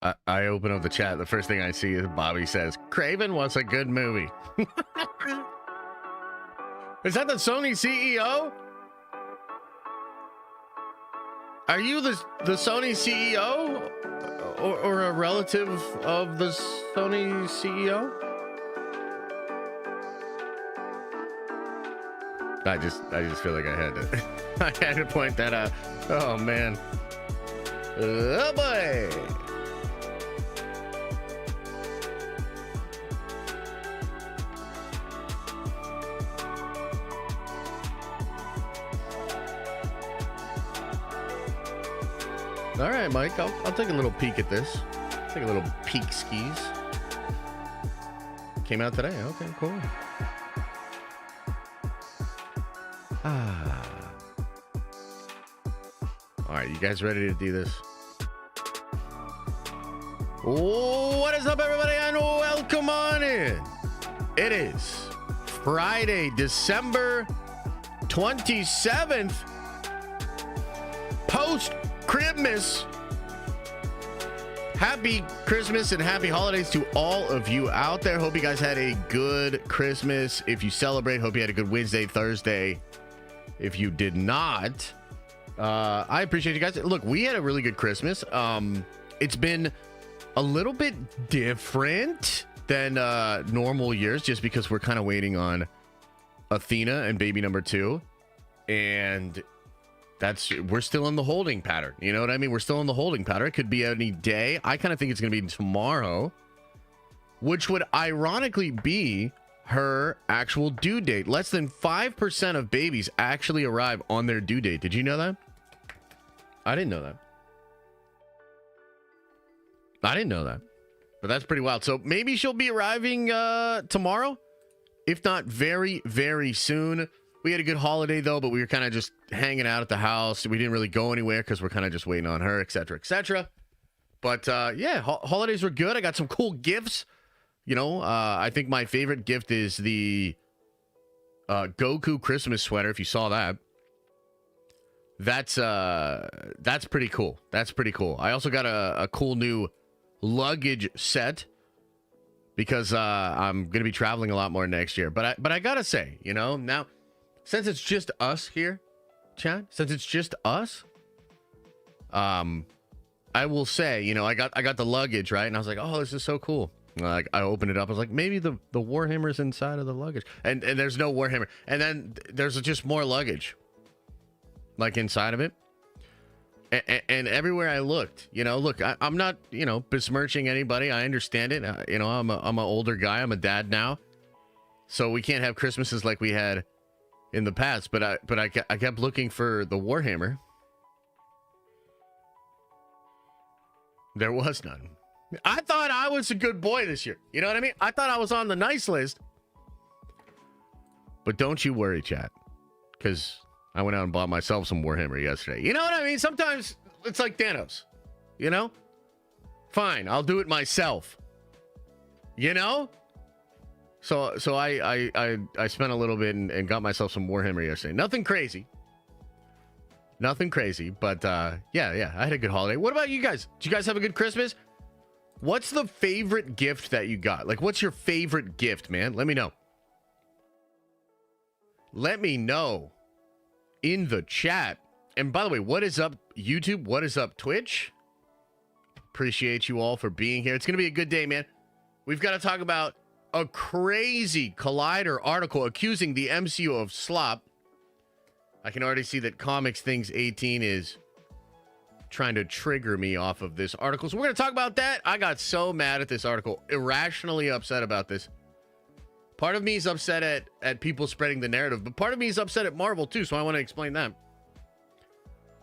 I open up the chat. The first thing I see is Bobby says, Craven was a good movie. Is that the Sony CEO? Are you the Sony CEO? Or a relative of the Sony CEO? I just feel like I had to point that out. Oh man. Oh boy. All right, Mike, I'll take a little peek at this. Take a little peek skis. Came out today. Okay, cool. All right, you guys ready to do this? What is up, everybody, and welcome on in. It is Friday, December 27th, post-Christmas. Happy Christmas and happy holidays to all of you out there. Hope you guys had a good Christmas. If you celebrate, hope you had a good Wednesday, Thursday. If you did not, I appreciate you guys. Look, we had a really good Christmas. It's been a little bit different than normal years just because we're kind of waiting on Athena and baby number 2. And we're still in the holding pattern. You know what I mean? We're still in the holding pattern. It could be any day. I kind of think it's going to be tomorrow, which would ironically be her actual due date. Less than 5% of babies actually arrive on their due date. Did you know that? I didn't know that. But that's pretty wild. So maybe she'll be arriving tomorrow, if not very, very soon. We had a good holiday, though, but we were kind of just hanging out at the house. We didn't really go anywhere because we're kind of just waiting on her, etc., etc. But, yeah, holidays were good. I got some cool gifts. You know, I think my favorite gift is the Goku Christmas sweater, if you saw that. That's pretty cool. That's pretty cool. I also got a cool new luggage set because I'm going to be traveling a lot more next year. But I got to say, you know, now, since it's just us here, Chad, since it's just us, I will say, you know, I got the luggage, right? And I was like, oh, this is so cool. Like, I opened it up. I was like, maybe the Warhammer's inside of the luggage. And there's no Warhammer. And then there's just more luggage, like, inside of it. And everywhere I looked, you know, look, I'm not, you know, besmirching anybody. I understand it. You know, I'm an older guy. I'm a dad now. So we can't have Christmases like we had in the past. But I kept looking for the Warhammer. There was none. I thought I was a good boy this year. You know what I mean? I thought I was on the nice list. But don't you worry, chat. Because I went out and bought myself some Warhammer yesterday. You know what I mean? Sometimes it's like Thanos. You know? Fine, I'll do it myself. You know? So I spent a little bit and got myself some Warhammer yesterday. Nothing crazy. But yeah, I had a good holiday. What about you guys? Did you guys have a good Christmas? What's the favorite gift that you got? Like, what's your favorite gift, man? Let me know. Let me know in the chat. And by the way, what is up, YouTube? What is up, Twitch? Appreciate you all for being here. It's going to be a good day, man. We've got to talk about a crazy Collider article accusing the MCU of slop. I can already see that Comics Things 18 is trying to trigger me off of this article. So we're going to talk about that. I got so mad at this article, irrationally upset about this. Part of me is upset at people spreading the narrative, but part of me is upset at Marvel too, so I want to explain that.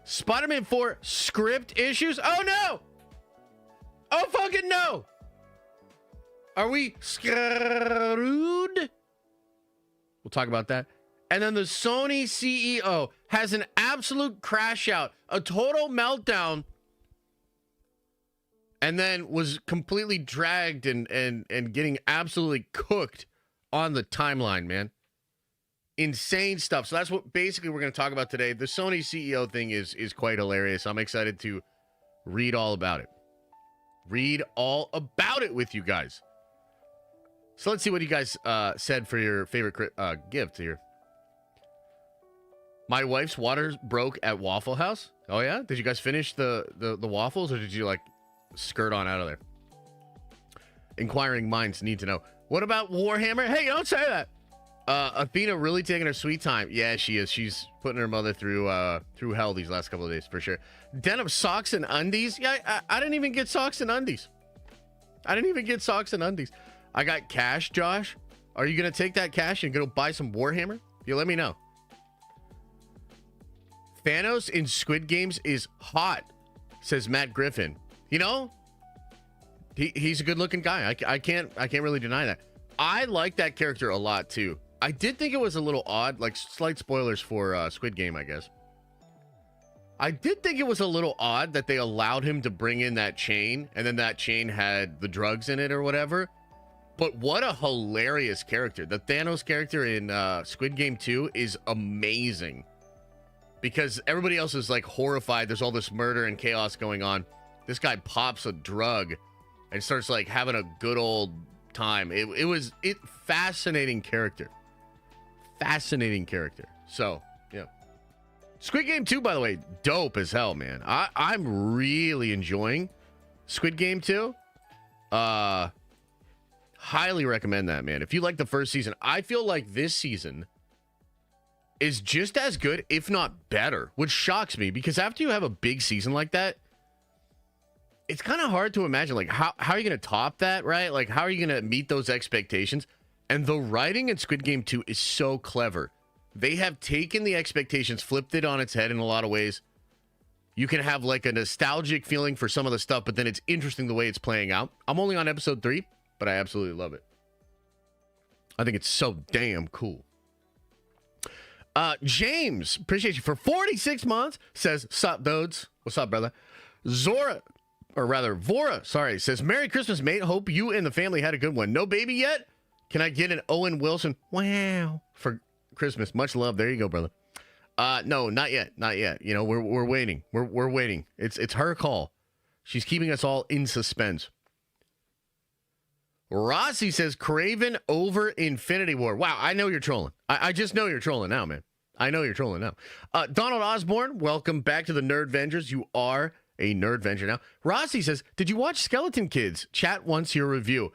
Spider-Man 4 script issues? Oh no! Oh fucking no! Are we screwed? We'll talk about that. And then the Sony CEO has an absolute crash out, a total meltdown, and then was completely dragged and getting absolutely cooked on the timeline, man. Insane stuff. So that's what basically we're going to talk about today. The Sony CEO thing is quite hilarious. I'm excited to read all about it. read all about it with you guys. So let's see what you guys said for your favorite gift here. My wife's water broke at Waffle House. Oh, yeah? Did you guys finish the waffles, or did you, like, skirt on out of there? Inquiring minds need to know. What about Warhammer? Hey, don't say that. Athena really taking her sweet time. Yeah, she is. She's putting her mother through hell these last couple of days, for sure. Denim socks and undies. Yeah, I didn't even get socks and undies. I got cash, Josh. Are you going to take that cash and go buy some Warhammer? You let me know. Thanos in Squid Games is hot, says Matt Griffin. You know, he's a good-looking guy. I can't really deny that. I like that character a lot too. I did think it was a little odd, like slight spoilers for Squid Game, I guess. I did think it was a little odd that they allowed him to bring in that chain, and then that chain had the drugs in it or whatever. But what a hilarious character. The Thanos character in Squid Game 2 is amazing. Because everybody else is like horrified. There's all this murder and chaos going on. This guy pops a drug and starts like having a good old time. It was fascinating character. Fascinating character. So, yeah. Squid Game 2, by the way, dope as hell, man. I'm really enjoying Squid Game 2. Highly recommend that, man. If you like the first season, I feel like this season is just as good, if not better, which shocks me, because after you have a big season like that, it's kind of hard to imagine, like, how are you going to top that, right? Like, how are you going to meet those expectations? And the writing in Squid Game 2 is so clever. They have taken the expectations, flipped it on its head in a lot of ways. You can have, like, a nostalgic feeling for some of the stuff, but then it's interesting the way it's playing out. I'm only on episode 3, but I absolutely love it. I think it's so damn cool. James, appreciate you for 46 months, says, sup, dudes? What's up, brother? Vora, sorry, says, Merry Christmas, mate. Hope you and the family had a good one. No baby yet? Can I get an Owen Wilson? Wow. For Christmas. Much love. There you go, brother. No, not yet. Not yet. You know, we're waiting. We're waiting. It's her call. She's keeping us all in suspense. Rossi says, Craven over Infinity War. Wow, I know you're trolling. I just know you're trolling now, man. I know you're trolling now. Donald Osborne, welcome back to the Nerd Vengers. You are a Nerd Venger now. Rossi says, did you watch Skeleton Kids? Chat wants your review.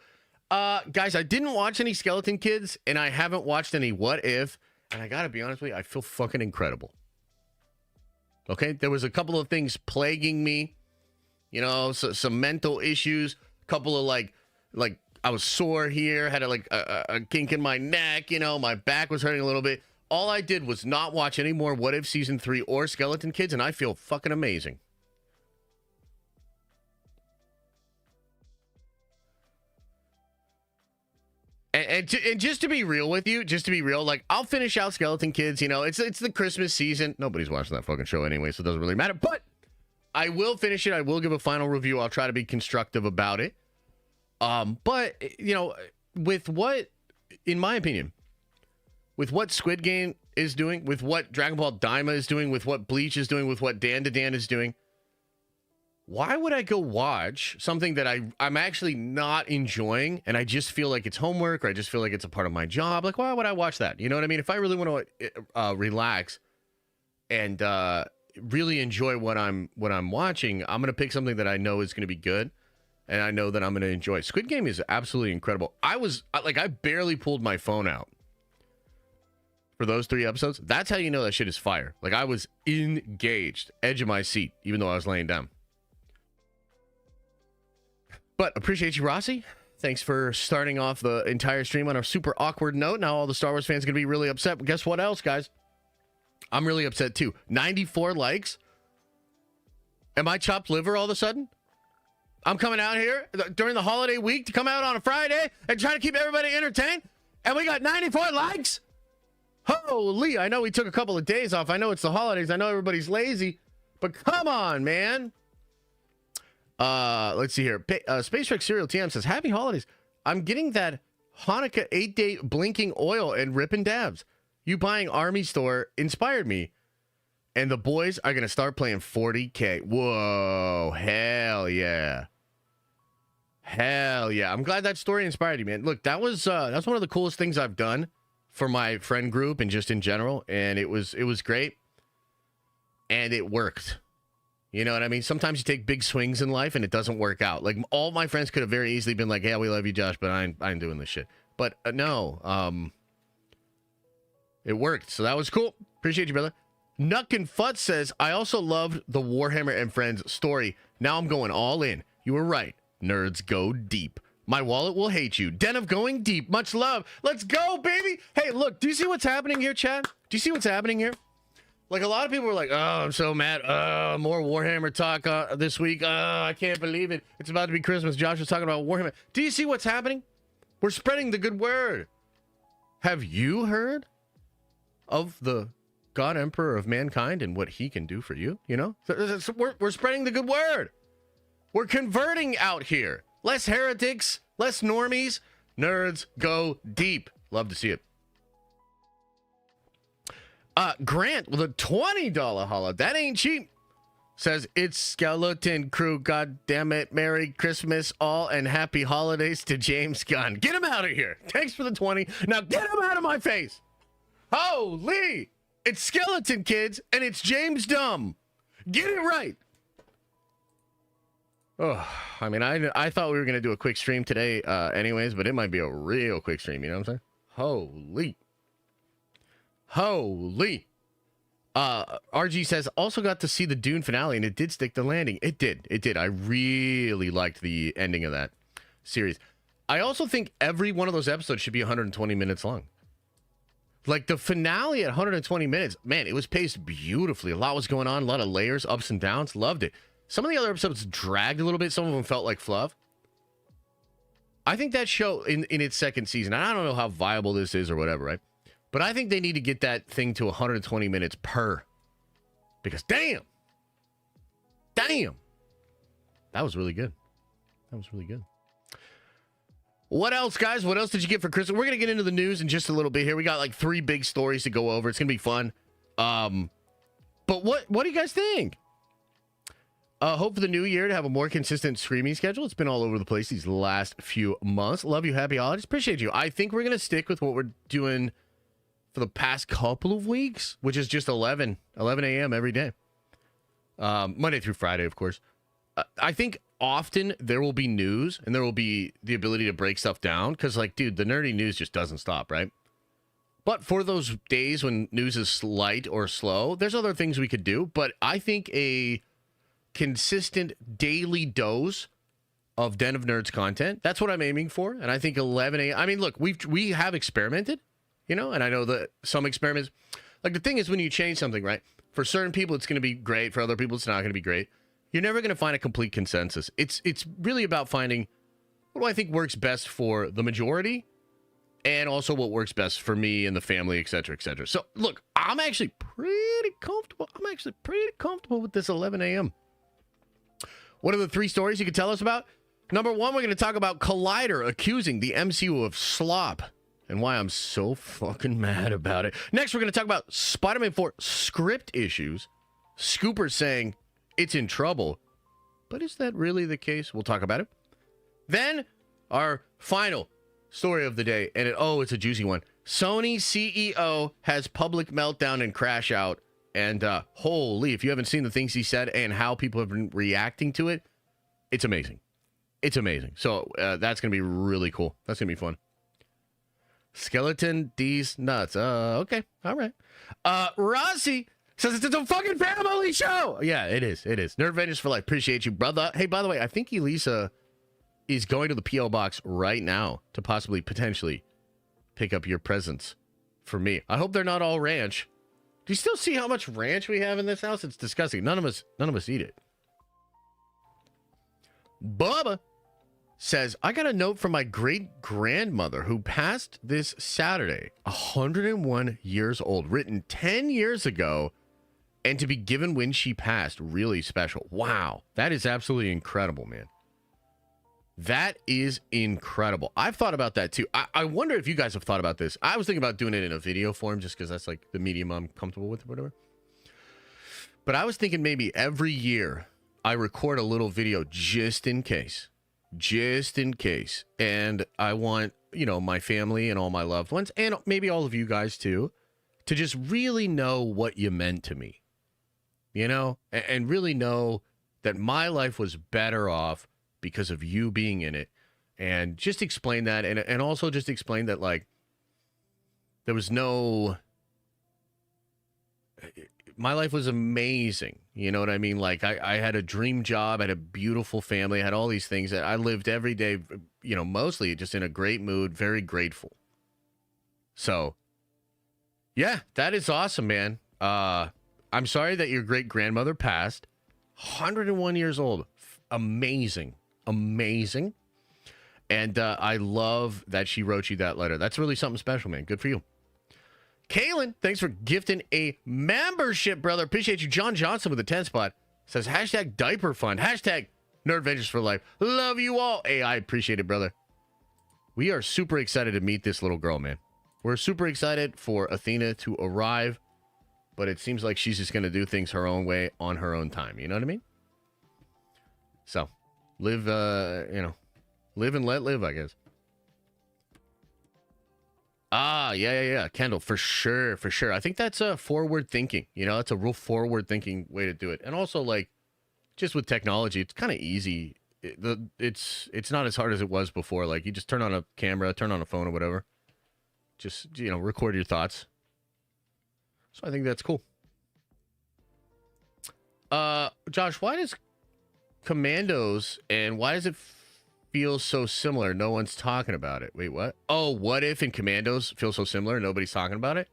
Guys, I didn't watch any Skeleton Kids, and I haven't watched any What If, and I gotta be honest with you, I feel fucking incredible. Okay? There was a couple of things plaguing me. You know, some mental issues, a couple of like I was sore here, had a kink in my neck, you know, my back was hurting a little bit. All I did was not watch any more What If Season 3 or Skeleton Kids, and I feel fucking amazing. And just to be real with you, like, I'll finish out Skeleton Kids, you know, it's the Christmas season. Nobody's watching that fucking show anyway, so it doesn't really matter. But I will finish it. I will give a final review. I'll try to be constructive about it. But, you know, with what, in my opinion, with what Squid Game is doing, with what Dragon Ball Daima is doing, with what Bleach is doing, with what Dan to Dan is doing, why would I go watch something that I'm actually not enjoying, and I just feel like it's homework, or I just feel like it's a part of my job? Like, why would I watch that? You know what I mean? If I really want to relax and really enjoy what I'm watching, I'm going to pick something that I know is going to be good. And I know that I'm going to enjoy it. Squid Game is absolutely incredible. I barely pulled my phone out for those 3 episodes. That's how you know that shit is fire. Like, I was engaged, edge of my seat, even though I was laying down. But appreciate you, Rossi. Thanks for starting off the entire stream on a super awkward note. Now all the Star Wars fans are going to be really upset. But guess what else, guys? I'm really upset, too. 94 likes. Am I chopped liver all of a sudden? I'm coming out here during the holiday week to come out on a Friday and try to keep everybody entertained. And we got 94 likes. Holy, I know we took a couple of days off. I know it's the holidays. I know everybody's lazy. But come on, man. Let's see here. Space Trek Serial TM says, Happy Holidays. I'm getting that Hanukkah 8-day blinking oil and ripping dabs. You buying Army Store inspired me. And the boys are going to start playing 40K. Whoa, hell yeah. Hell yeah. I'm glad that story inspired you, man. Look, that's one of the coolest things I've done for my friend group and just in general. And it was great. And it worked. You know what I mean? Sometimes you take big swings in life and it doesn't work out. Like all my friends could have very easily been like, yeah, we love you, Josh, but I ain't doing this shit. But no, it worked. So that was cool. Appreciate you, brother. Nuck and Futz says, I also loved the Warhammer and Friends story. Now I'm going all in. You were right. Nerds go deep. My wallet will hate you. Den of going deep. Much love. Let's go, baby. Hey, look, do you see what's happening here, Chad? Do you see what's happening here? Like, a lot of people were like, oh, I'm so mad. More Warhammer talk this week. I can't believe it. It's about to be Christmas. Josh was talking about Warhammer. Do you see what's happening? We're spreading the good word. Have you heard of the God Emperor of Mankind and what he can do for you? You know? So we're spreading the good word. We're converting out here. Less heretics, less normies. Nerds go deep. Love to see it. Grant with a $20 holla. That ain't cheap. Says, it's Skeleton Crew. God damn it. Merry Christmas all and happy holidays to James Gunn. Get him out of here. Thanks for the 20. Now get him out of my face. Holy. It's Skeleton Kids and it's James Dumb. Get it right. Oh, I mean, I thought we were going to do a quick stream today anyways, but it might be a real quick stream. You know what I'm saying? Holy. RG says, also got to see the Dune finale and it did stick the landing. It did. I really liked the ending of that series. I also think every one of those episodes should be 120 minutes long. Like the finale at 120 minutes, man, it was paced beautifully. A lot was going on, a lot of layers, ups and downs. Loved it. Some of the other episodes dragged a little bit. Some of them felt like fluff. I think that show in its second season, and I don't know how viable this is or whatever, right? But I think they need to get that thing to 120 minutes per. Because damn. That was really good. What else, guys? What else did you get for Christmas? We're going to get into the news in just a little bit here. We got like 3 big stories to go over. It's going to be fun. But what do you guys think? Hope for the new year to have a more consistent streaming schedule. It's been all over the place these last few months. Love you. Happy holidays. Appreciate you. I think we're going to stick with what we're doing for the past couple of weeks, which is just 11 a.m. every day. Monday through Friday, of course. I think often there will be news and there will be the ability to break stuff down because, like, dude, the nerdy news just doesn't stop, right? But for those days when news is light or slow, there's other things we could do. But I think a consistent daily dose of Den of Nerds content, that's what I'm aiming for. And I think 11 a.m. I mean, look, we have experimented, you know, and I know that some experiments, like the thing is when you change something, right? For certain people, it's going to be great. For other people, it's not going to be great. You're never going to find a complete consensus. It's really about finding what do I think works best for the majority and also what works best for me and the family, et cetera, et cetera. So, look, I'm actually pretty comfortable with this 11 a.m. What are the 3 stories you can tell us about? Number 1, we're going to talk about Collider accusing the MCU of slop and why I'm so fucking mad about it. Next, we're going to talk about Spider-Man 4 script issues. Scooper saying it's in trouble. But is that really the case? We'll talk about it. Then, our final story of the day, and it's a juicy one. Sony CEO has public meltdown and crash out. And holy, if you haven't seen the things he said and how people have been reacting to it, it's amazing. It's amazing. So that's going to be really cool. That's going to be fun. Skeleton D's nuts. Okay. All right. Rossi says it's a fucking family show. Yeah, it is. Nerd Vengeance for life. Appreciate you, brother. Hey, by the way, I think Elisa is going to the P.O. box right now to potentially pick up your presents for me. I hope they're not all ranch. Do you still see how much ranch we have in this house? It's disgusting. None of us eat it. Bubba says, I got a note from my great-grandmother who passed this Saturday, 101 years old, written 10 years ago, and to be given when she passed, really special. Wow. That is absolutely incredible, man. That is incredible. I've thought about that too. I wonder if you guys have thought about this. I was thinking about doing it in a video form just because that's like the medium I'm comfortable with or whatever. But I was thinking maybe every year I record a little video just in case. just in case. And I want, my family and all my loved ones, and maybe all of you guys too, to just really know what you meant to me, and really know that my life was better off because of you being in it. And just explain that. And also just explain that, like, there was my life was amazing. You know what I mean? Like, I had a dream job, I had a beautiful family, I had all these things that I lived every day, mostly just in a great mood, very grateful. So, yeah, that is awesome, man. I'm sorry that your great grandmother passed. 101 years old. Amazing. Amazing. And I love that she wrote you that letter. That's really something special, man. Good for you. Kaylin, thanks for gifting a membership, brother. Appreciate you. John Johnson with a 10 spot says hashtag diaper fund, hashtag Nerd Ventures for life. Love you all. Hey, I appreciate it, brother. We are super excited to meet this little girl, man. We're super excited for Athena to arrive, but it seems like she's just going to do things her own way on her own time. You know what I mean? So, live and let live, I guess. Yeah. Kendall, for sure. I think that's forward thinking. That's a real forward thinking way to do it. And also, like, just with technology, it's kind of easy. It's not as hard as it was before. Like, you just turn on a camera, turn on a phone or whatever. Just, record your thoughts. So I think that's cool. Josh, why does Commandos and why does it feel so similar? No one's talking about it. Wait, what? Oh, What If and Commandos feel so similar? Nobody's talking about it.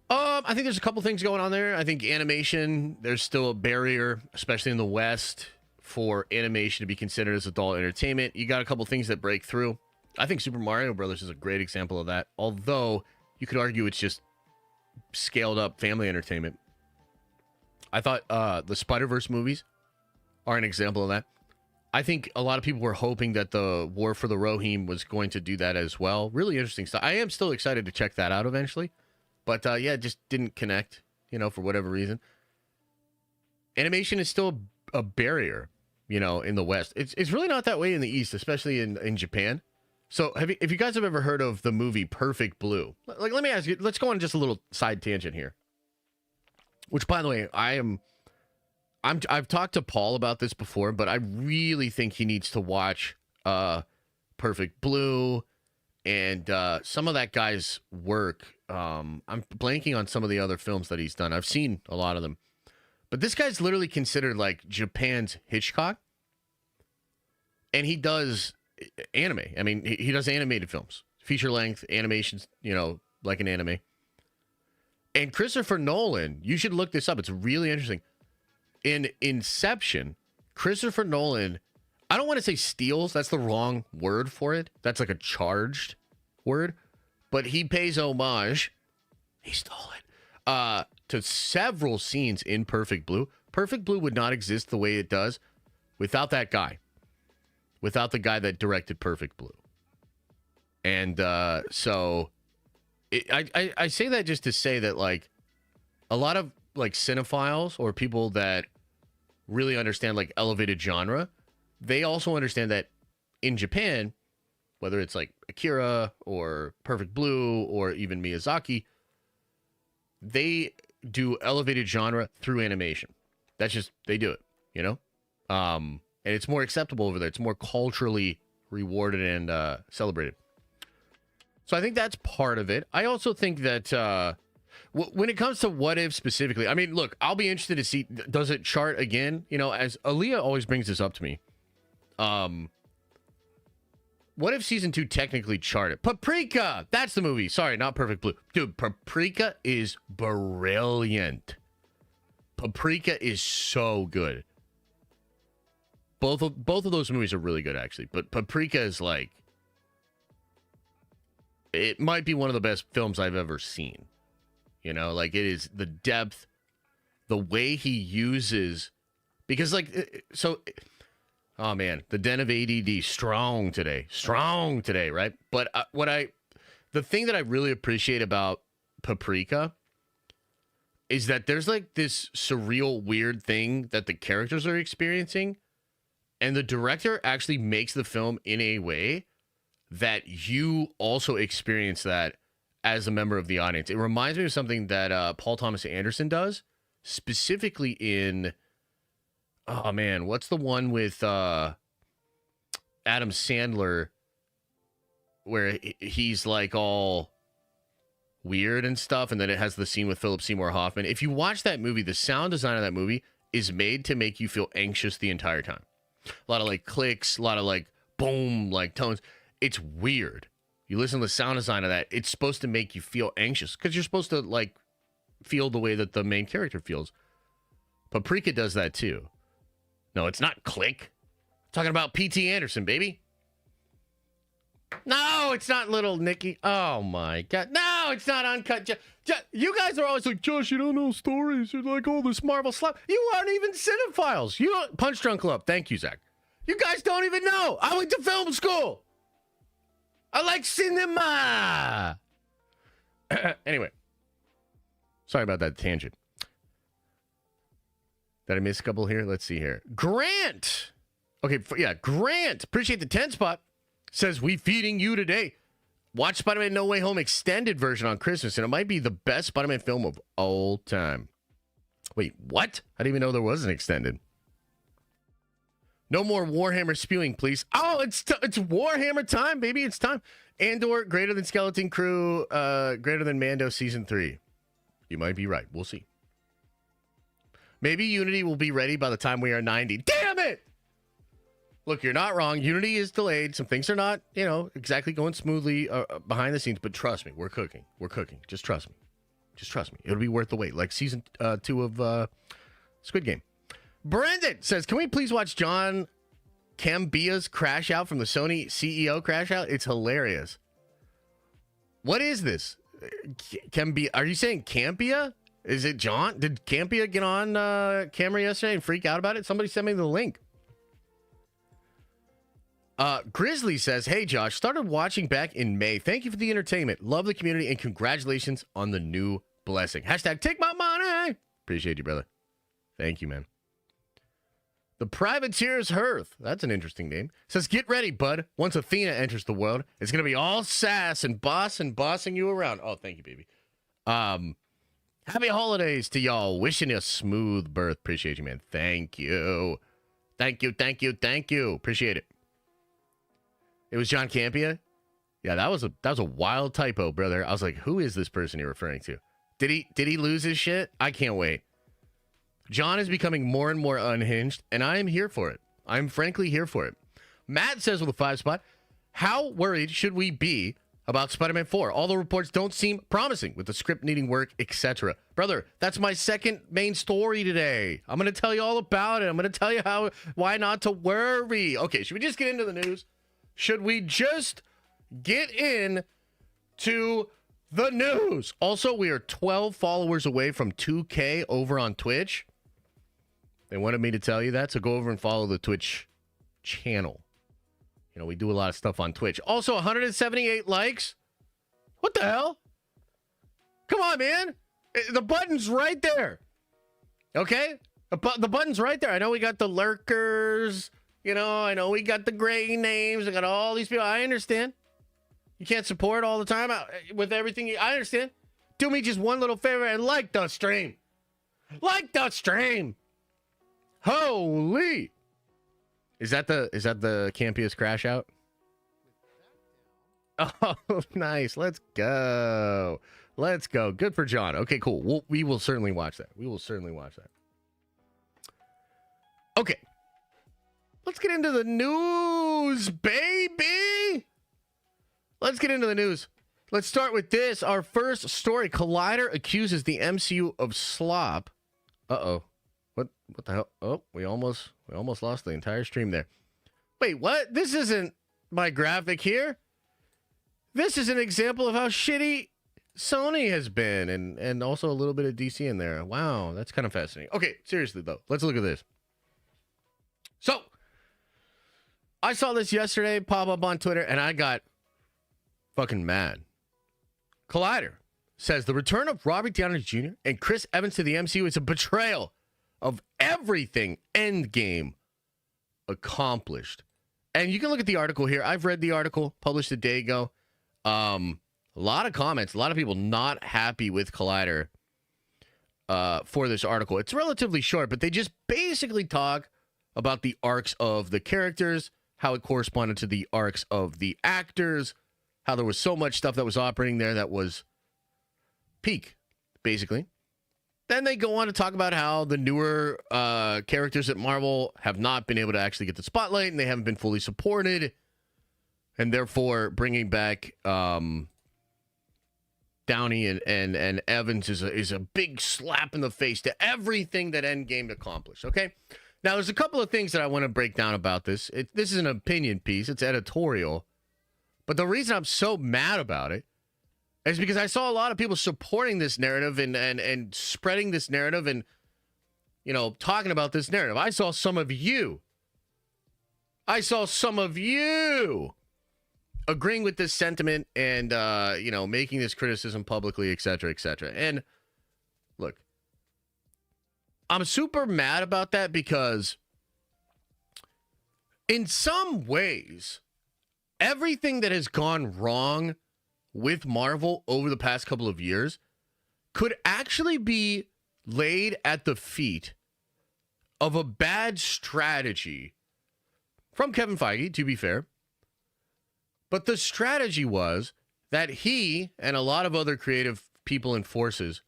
I think there's a couple things going on there. I think animation, there's still a barrier, especially in the West, for animation to be considered as adult entertainment. You got a couple things that break through. I think Super Mario Brothers is a great example of that. Although you could argue it's just scaled up family entertainment. I thought the Spider-Verse movies are an example of that. I think a lot of people were hoping that the War for the Rohirrim was going to do that as well. Really interesting stuff. I am still excited to check that out eventually. But yeah, it just didn't connect, for whatever reason. Animation is still a barrier, in the West. It's really not that way in the East, especially in Japan. So if you guys have ever heard of the movie Perfect Blue, like, let me ask you, let's go on just a little side tangent here. Which, by the way, I've talked to Paul about this before, but I really think he needs to watch Perfect Blue and some of that guy's work. I'm blanking on some of the other films that he's done. I've seen a lot of them. But this guy's literally considered like Japan's Hitchcock. And he does anime. I mean, he does animated films, feature length, animations, like an anime. And Christopher Nolan, you should look this up. It's really interesting. In Inception, Christopher Nolan, I don't want to say steals. That's the wrong word for it. That's like a charged word. But he pays homage. He stole it. To several scenes in Perfect Blue. Perfect Blue would not exist the way it does without that guy. Without the guy that directed Perfect Blue. And so I say that just to say that, like, a lot of like cinephiles or people that really understand like elevated genre, they also understand that in Japan, whether it's like Akira or Perfect Blue or even Miyazaki, they do elevated genre through animation. That's just, they do it, and it's more acceptable over there. It's more culturally rewarded and celebrated. So I think that's part of it. I also think that when it comes to What If specifically, I mean, look, I'll be interested to see, does it chart again? As Aaliyah always brings this up to me. What If season 2 technically charted? Paprika! That's the movie. Sorry, not Perfect Blue. Dude, Paprika is brilliant. Paprika is so good. Both of those movies are really good, actually. But Paprika is like, it might be one of the best films I've ever seen. Like, it is the depth, the way he uses, because like, so, oh man, the Den of ADD, strong today, right? But the thing that I really appreciate about Paprika is that there's like this surreal, weird thing that the characters are experiencing. And the director actually makes the film in a way that you also experience that as a member of the audience. It reminds me of something that Paul Thomas Anderson does, specifically in, oh man, what's the one with Adam Sandler where he's like all weird and stuff, and then it has the scene with Philip Seymour Hoffman. If you watch that movie, the sound design of that movie is made to make you feel anxious the entire time. A lot of like clicks, a lot of like boom, like tones. It's weird. You listen to the sound design of that, it's supposed to make you feel anxious because you're supposed to like feel the way that the main character feels. Paprika does that too. No, it's not Click. I'm talking about P.T. Anderson, baby. No, it's not Little Nicky. Oh my God. No, it's not Uncut. You guys are always like, Josh, you don't know stories. You're like all this Marvel slap. You aren't even cinephiles. You don't. Punch Drunk Club. Thank you, Zach. You guys don't even know. I went to film school. I like cinema. Anyway. Sorry about that tangent. Did I miss a couple here? Let's see here. Grant. Okay, yeah, Grant. Appreciate the 10 spot. Says, we feeding you today. Watch Spider-Man No Way Home extended version on Christmas, and it might be the best Spider-Man film of all time. Wait, what? I didn't even know there was an extended. No more Warhammer spewing, please. Oh, it's Warhammer time, baby. It's time. Andor, greater than Skeleton Crew, greater than Mando Season 3. You might be right. We'll see. Maybe Unity will be ready by the time we are 90. Damn it! Look, you're not wrong. Unity is delayed. Some things are not, exactly going smoothly behind the scenes. But trust me, we're cooking. We're cooking. Just trust me. Just trust me. It'll be worth the wait. Like season 2 of Squid Game. Brendan says, can we please watch John Campea's crash out from the Sony CEO crash out? It's hilarious. What is this? Campea? Are you saying Campea? Is it John? Did Campea get on camera yesterday and freak out about it? Somebody sent me the link. Grizzly says, hey, Josh, started watching back in May. Thank you for the entertainment. Love the community, and congratulations on the new blessing. Hashtag take my money. Appreciate you, brother. Thank you, man. The Privateer's Hearth. That's an interesting name. Says, get ready, bud. Once Athena enters the world, it's going to be all sass and bossing you around. Oh, thank you, baby. Happy holidays to y'all. Wishing you a smooth birth. Appreciate you, man. Thank you. Thank you. Appreciate it. It was John Campea? Yeah, that was a wild typo, brother. I was like, who is this person you're referring to? Did he lose his shit? I can't wait. John is becoming more and more unhinged, and I am here for it. I'm frankly here for it. Matt says with a 5 spot, how worried should we be about Spider-Man 4? All the reports don't seem promising with the script needing work, etc. Brother, that's my second main story today. I'm going to tell you all about it. I'm going to tell you why not to worry. Okay, should we just get into the news? Should we just get in to the news? Also, we are 12 followers away from 2K over on Twitch. They wanted me to tell you that, so go over and follow the Twitch channel. We do a lot of stuff on Twitch. Also, 178 likes. What the hell? Come on, man. The button's right there. Okay? The button's right there. I know we got the lurkers. I know we got the gray names. I got all these people. I understand. You can't support all the time with everything. I understand. Do me just one little favor and like the stream. Like the stream. Holy. Is that the Campea's crash out? Oh, nice. Let's go. Good for John. Okay, cool. We will certainly watch that. Okay. Let's get into the news, baby. Let's get into the news. Let's start with this. Our first story. Collider accuses the MCU of slop. Uh-oh. What the hell? Oh, we almost lost the entire stream there. Wait, what? This isn't my graphic here. This is an example of how shitty Sony has been, and also a little bit of DC in there. Wow, that's kind of fascinating. Okay, seriously, though. Let's look at this. So, I saw this yesterday pop up on Twitter, and I got fucking mad. Collider says the return of Robert Downey Jr. and Chris Evans to the MCU is a betrayal of everything Endgame accomplished. And you can look at the article here. I've read the article published a day ago. A lot of comments, a lot of people not happy with Collider for this article. It's relatively short, but they just basically talk about the arcs of the characters, how it corresponded to the arcs of the actors, how there was so much stuff that was operating there that was peak, basically. Then they go on to talk about how the newer characters at Marvel have not been able to actually get the spotlight and they haven't been fully supported. And therefore, bringing back Downey and Evans is a big slap in the face to everything that Endgame accomplished, okay? Now, there's a couple of things that I want to break down about this. This is an opinion piece. It's editorial. But the reason I'm so mad about it is because I saw a lot of people supporting this narrative and spreading this narrative and, you know, talking about this narrative. I saw some of you agreeing with this sentiment and, you know, making this criticism publicly, et cetera, et cetera. And look, I'm super mad about that because in some ways, everything that has gone wrong with Marvel over the past couple of years could actually be laid at the feet of a bad strategy from Kevin Feige, to be fair. But the strategy was that he and a lot of other creative people and forces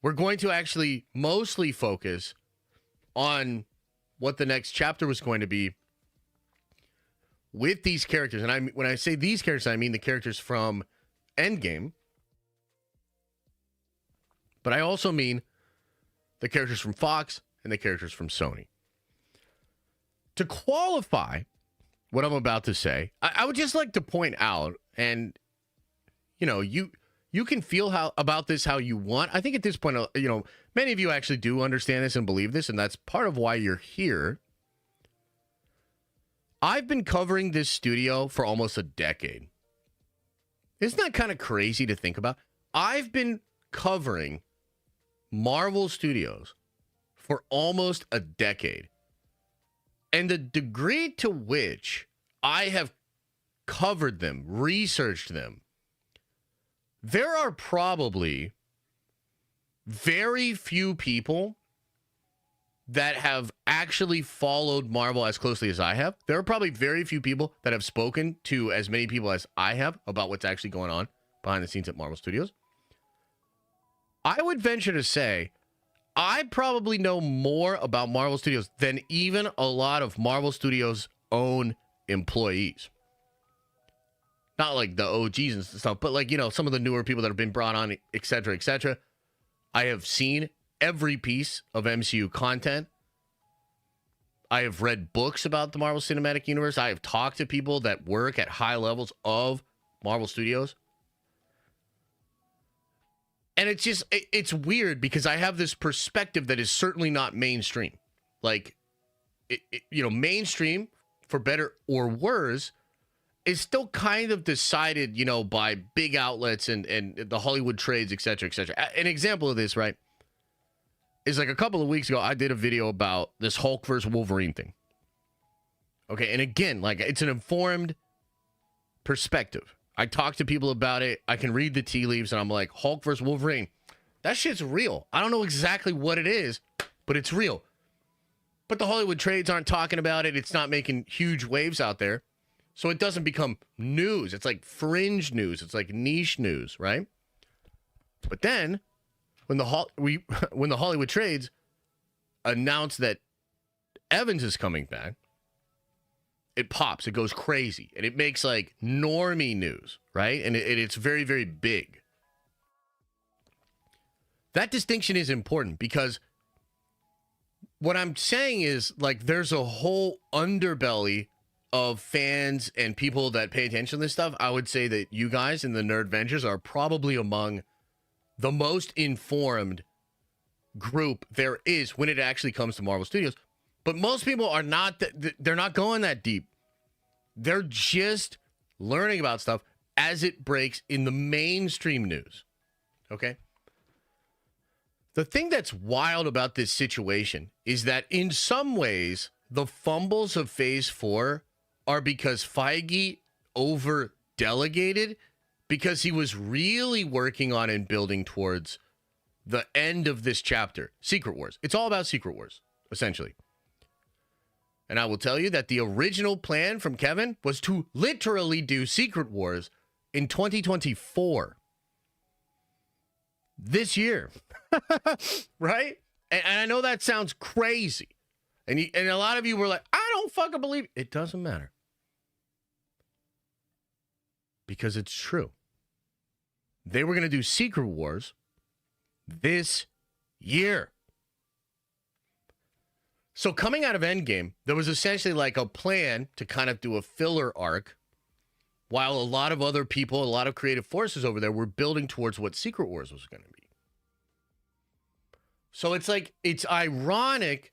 were going to actually mostly focus on what the next chapter was going to be with these characters. And when I say these characters, I mean the characters from Endgame. But I also mean the characters from Fox and the characters from Sony. To qualify what I'm about to say, I would just like to point out, and, you know, you can feel about this how you want. I think at this point, you know, many of you actually do understand this and believe this, and that's part of why you're here. I've been covering this studio for almost a decade. Isn't that kind of crazy to think about? I've been covering Marvel Studios for almost a decade. And the degree to which I have covered them, researched them, there are probably very few people that have actually followed Marvel as closely as I have. There are probably very few people that have spoken to as many people as I have about what's actually going on behind the scenes at Marvel Studios. I would venture to say I probably know more about Marvel Studios than even a lot of Marvel Studios' own employees. Not like the OGs and stuff, but like, you know, some of the newer people that have been brought on, et cetera, et cetera. I have seen every piece of MCU content. I have read books about the Marvel Cinematic Universe. I have talked to people that work at high levels of Marvel Studios. And it's just, it's weird because I have this perspective that is certainly not mainstream. Like, you know, mainstream, for better or worse, is still kind of decided, you know, by big outlets and the Hollywood trades, et cetera, et cetera. An example of this, right, is like a couple of weeks ago, I did a video about this Hulk versus Wolverine thing. Okay, and again, like, it's an informed perspective. I talk to people about it. I can read the tea leaves, and I'm like, Hulk versus Wolverine. That shit's real. I don't know exactly what it is, but it's real. But the Hollywood trades aren't talking about it. It's not making huge waves out there. So it doesn't become news. It's like fringe news. It's like niche news, right? But then, when the Hollywood trades announce that Evans is coming back, it pops, it goes crazy, and it makes like normie news, right? And it's very, very big. That distinction is important because what I'm saying is, like, there's a whole underbelly of fans and people that pay attention to this stuff. I would say that you guys in the Nerd Ventures are probably among the most informed group there is when it actually comes to Marvel Studios. But most people are not, they're not going that deep. They're just learning about stuff as it breaks in the mainstream news. Okay? The thing that's wild about this situation is that in some ways, the fumbles of phase 4 are because Feige over delegated because he was really working on and building towards the end of this chapter, Secret Wars. It's all about Secret Wars, essentially. And I will tell you that the original plan from Kevin was to literally do Secret Wars in 2024. This year. Right? And I know that sounds crazy. And a lot of you were like, I don't fucking believe it. It doesn't matter. Because it's true. They were going to do Secret Wars this year. So coming out of Endgame, there was essentially like a plan to kind of do a filler arc while a lot of other people, a lot of creative forces over there were building towards what Secret Wars was going to be. So it's like, it's ironic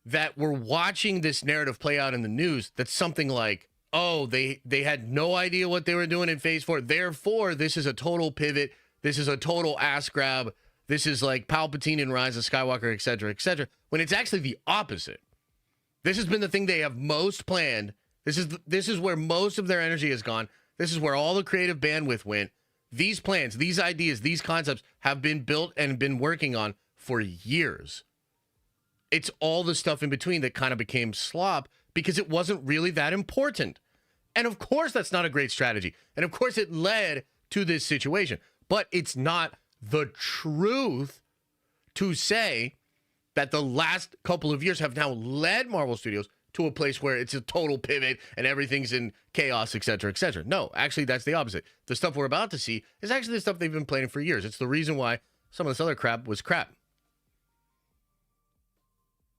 that we're watching this narrative play out in the news that's something like, oh, they had no idea what they were doing in phase 4. Therefore, this is a total pivot. This is a total ass grab. This is like Palpatine and Rise of Skywalker, et cetera, when it's actually the opposite. This has been the thing they have most planned. This is where most of their energy has gone. This is where all the creative bandwidth went. These plans, these ideas, these concepts have been built and been working on for years. It's all the stuff in between that kind of became slop because it wasn't really that important. And of course, that's not a great strategy. And of course, it led to this situation. But it's not the truth to say that the last couple of years have now led Marvel Studios to a place where it's a total pivot and everything's in chaos, et cetera, et cetera. No, actually, that's the opposite. The stuff we're about to see is actually the stuff they've been planning for years. It's the reason why some of this other crap was crap.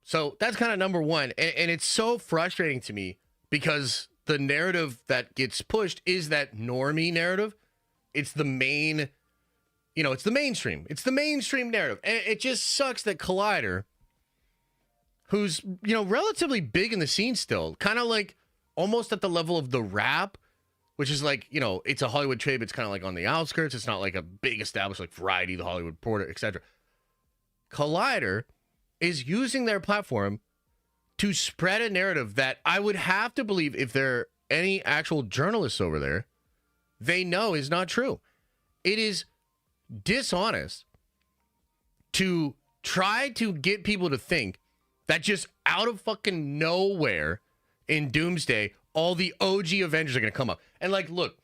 So that's kind of number one. And it's so frustrating to me because the narrative that gets pushed is that normie narrative. It's the main, it's the mainstream. It's the mainstream narrative. And it just sucks that Collider, who's, relatively big in the scene still, kind of like almost at the level of The Wrap, which is like, it's a Hollywood trade, but it's kind of like on the outskirts. It's not like a big established like Variety, The Hollywood Reporter, etc. Collider is using their platform to spread a narrative that I would have to believe, if there are any actual journalists over there, they know is not true. It is dishonest to try to get people to think that just out of fucking nowhere in Doomsday, all the OG Avengers are going to come up. And like, look,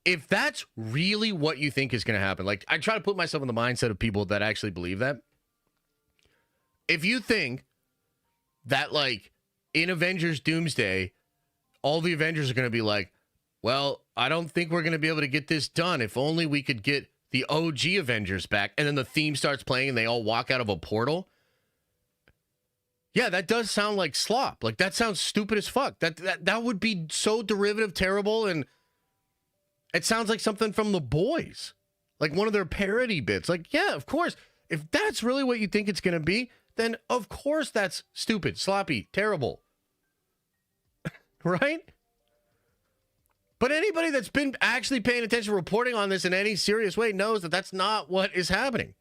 if that's really what you think is going to happen, like I try to put myself in the mindset of people that actually believe that. If you think that like in Avengers Doomsday, all the Avengers are going to be like, well, I don't think we're going to be able to get this done. If only we could get the OG Avengers back. And then the theme starts playing and they all walk out of a portal. Yeah, that does sound like slop. Like that sounds stupid as fuck. That would be so derivative, terrible. And it sounds like something from The Boys, like one of their parody bits. Like, yeah, of course. If that's really what you think it's going to be, then of course that's stupid, sloppy, terrible. Right? But anybody that's been actually paying attention, reporting on this in any serious way knows that that's not what is happening.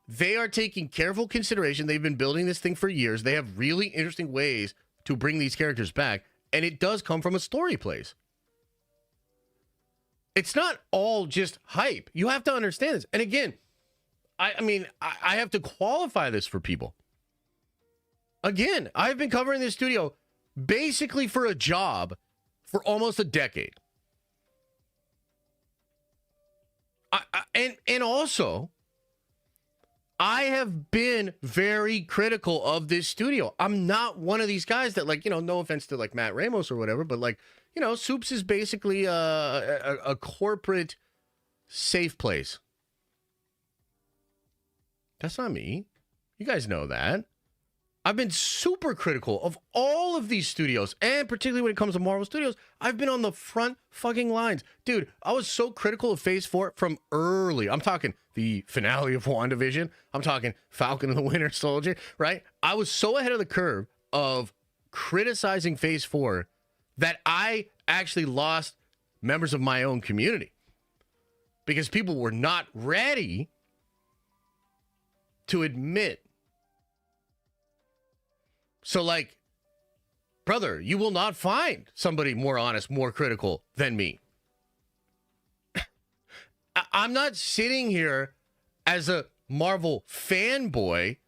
They are taking careful consideration. They've been building this thing for years. They have really interesting ways to bring these characters back, and it does come from a story place. It's not all just hype. You have to understand this. And again, I have to qualify this for people. Again, I've been covering this studio basically for a job for almost a decade. And also, I have been very critical of this studio. I'm not one of these guys that, like, no offense to like Matt Ramos or whatever, but like, Soups is basically a corporate safe place. That's not me. You guys know that. I've been super critical of all of these studios, and particularly when it comes to Marvel Studios, I've been on the front fucking lines. Dude, I was so critical of Phase 4 from early. I'm talking the finale of WandaVision. I'm talking Falcon and the Winter Soldier, right? I was so ahead of the curve of criticizing Phase 4 that I actually lost members of my own community because people were not ready to admit So, like, brother, you will not find somebody more honest, more critical than me. I'm not sitting here as a Marvel fanboy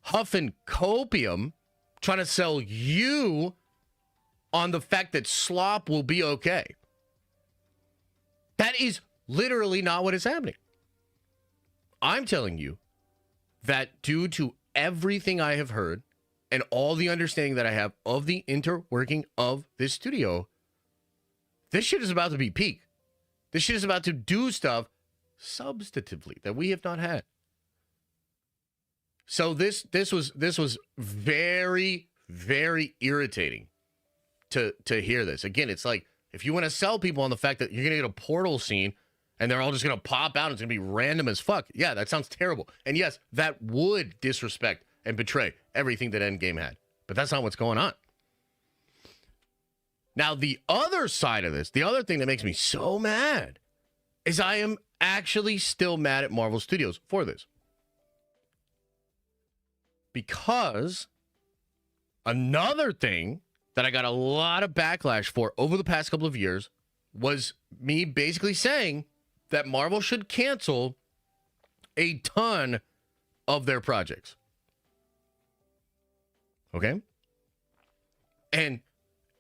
huffing copium trying to sell you on the fact that slop will be okay. That is literally not what is happening. I'm telling you that due to everything I have heard and all the understanding that I have of the interworking of this studio, this shit is about to be peak. This shit is about to do stuff substantively that we have not had. So this was very, very irritating to hear this. Again, it's like if you want to sell people on the fact that you're gonna get a portal scene and they're all just gonna pop out and it's gonna be random as fuck. Yeah, that sounds terrible. And yes, that would disrespect and betray everything that Endgame had. But that's not what's going on. Now, the other side of this, the other thing that makes me so mad is I am actually still mad at Marvel Studios for this. Because another thing that I got a lot of backlash for over the past couple of years was me basically saying that Marvel should cancel a ton of their projects. Okay? And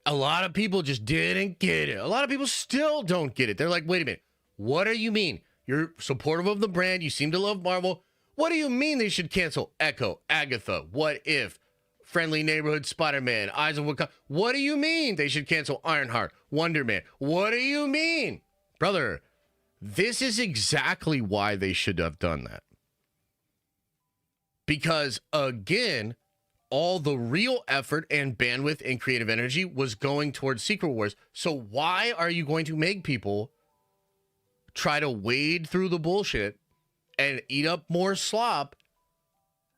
a lot of people just didn't get it. A lot of people still don't get it. They're like, wait a minute. What do you mean? You're supportive of the brand. You seem to love Marvel. What do you mean they should cancel Echo, Agatha, What If, Friendly Neighborhood Spider-Man, Eyes of Wakanda? What do you mean they should cancel Ironheart, Wonder Man? What do you mean? Brother, this is exactly why they should have done that. Because, again, all the real effort and bandwidth and creative energy was going towards Secret Wars. So why are you going to make people try to wade through the bullshit and eat up more slop?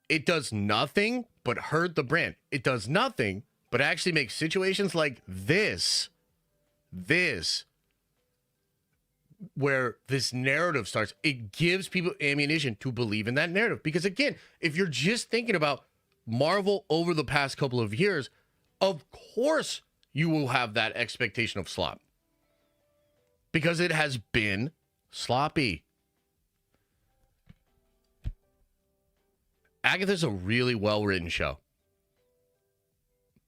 It does nothing but hurt the brand. It does nothing but actually make situations like this, where this narrative starts, it gives people ammunition to believe in that narrative. Because again, if you're just thinking about Marvel over the past couple of years, of course you will have that expectation of slop. Because it has been sloppy. Agatha's a really well-written show.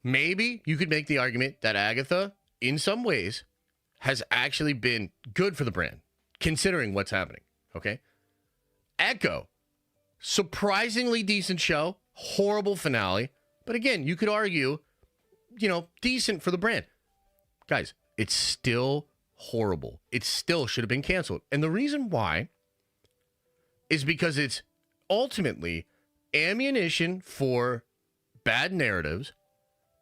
Maybe you could make the argument that Agatha, in some ways, has actually been good for the brand, considering what's happening, okay? Echo, surprisingly decent show, horrible finale, but again, you could argue, decent for the brand. Guys, it's still horrible. It still should have been canceled. And the reason why is because it's ultimately ammunition for bad narratives.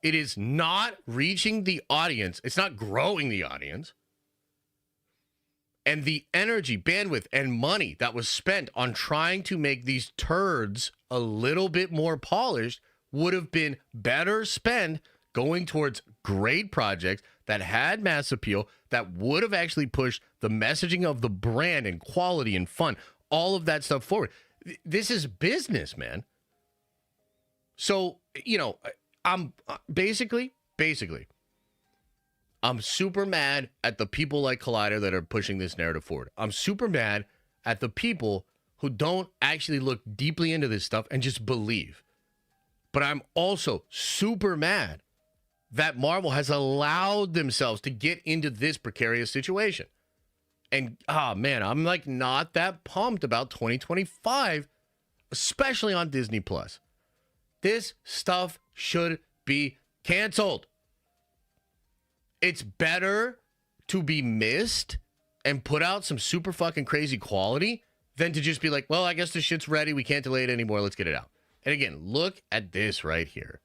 It is not reaching the audience. It's not growing the audience. And the energy, bandwidth, and money that was spent on trying to make these turds a little bit more polished would have been better spent going towards great projects that had mass appeal, that would have actually pushed the messaging of the brand and quality and fun, all of that stuff forward. This is business, man. So, I'm basically, I'm super mad at the people like Collider that are pushing this narrative forward. I'm super mad at the people who don't actually look deeply into this stuff and just believe. But I'm also super mad that Marvel has allowed themselves to get into this precarious situation. And, man, I'm like not that pumped about 2025, especially on Disney Plus. This stuff should be canceled. It's better to be missed and put out some super fucking crazy quality than to just be like, well, I guess the shit's ready. We can't delay it anymore. Let's get it out. And again, look at this right here.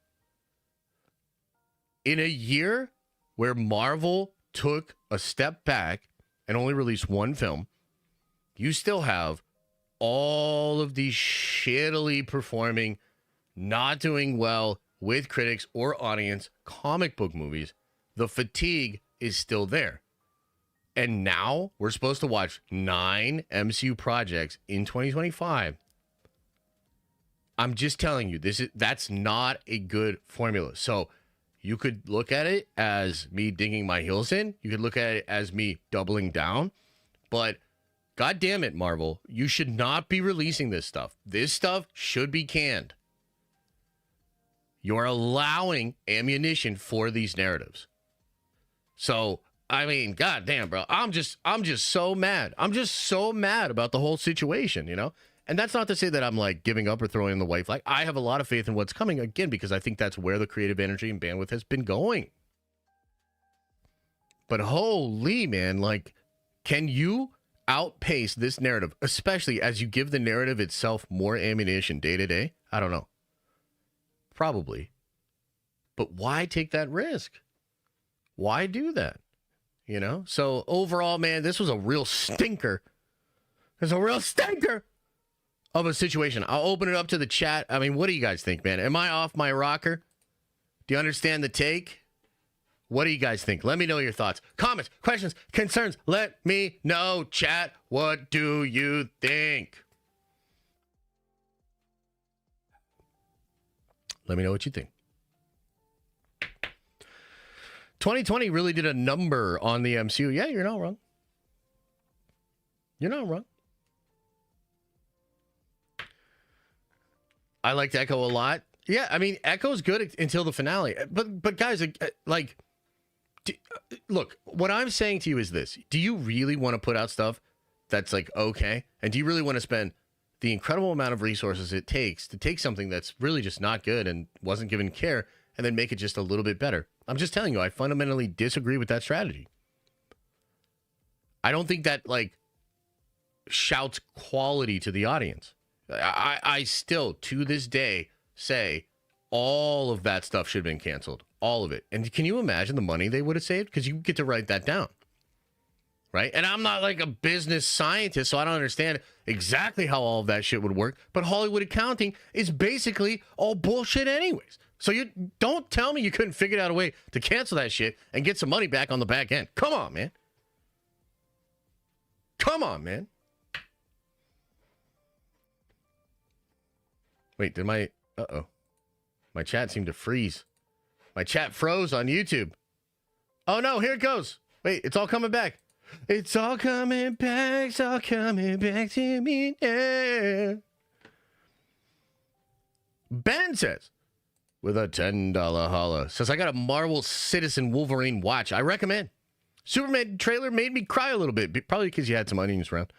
In a year where Marvel took a step back and only released one film, you still have all of these shittily performing, not doing well with critics or audience comic book movies. The fatigue is still there. And now we're supposed to watch 9 MCU projects in 2025. I'm just telling you, that's not a good formula. So you could look at it as me digging my heels in. You could look at it as me doubling down. But God damn it, Marvel, you should not be releasing this stuff. This stuff should be canned. You're allowing ammunition for these narratives. So, I mean, God damn, bro. I'm just so mad. I'm just so mad about the whole situation, you know? And that's not to say that I'm like giving up or throwing in the white flag. I have a lot of faith in what's coming, again, because I think that's where the creative energy and bandwidth has been going. But holy, man, like, can you outpace this narrative, especially as you give the narrative itself more ammunition day to day? I don't know. Probably. But why take that risk? Why do that? You know? So overall, man, this was a real stinker. It's a real stinker of a situation. I'll open it up to the chat. I mean, what do you guys think, man? Am I off my rocker? Do you understand the take? What do you guys think? Let me know your thoughts. Comments, questions, concerns. Let me know, chat. What do you think? Let me know what you think. 2020 really did a number on the MCU. Yeah, you're not wrong. You're not wrong. I liked Echo a lot. Yeah, I mean, Echo's good until the finale. But guys, like, look, what I'm saying to you is this. Do you really want to put out stuff that's like, okay? And do you really want to spend the incredible amount of resources it takes to take something that's really just not good and wasn't given care and then make it just a little bit better? I'm just telling you, I fundamentally disagree with that strategy. I don't think that, like, shouts quality to the audience. I still, to this day, say all of that stuff should have been canceled. All of it. And can you imagine the money they would have saved? Because you get to write that down. Right? And I'm not like a business scientist, so I don't understand exactly how all of that shit would work. But Hollywood accounting is basically all bullshit anyways. So you don't tell me you couldn't figure out a way to cancel that shit and get some money back on the back end. Come on, man. Come on, man. Wait, did my... Uh-oh. My chat seemed to freeze. My chat froze on YouTube. Oh, no, here it goes. Wait, it's all coming back. It's all coming back. It's all coming back to me now. Ben says, with a $10 holla, says, I got a Marvel Citizen Wolverine watch. I recommend. Superman trailer made me cry a little bit, probably because you had some onions around.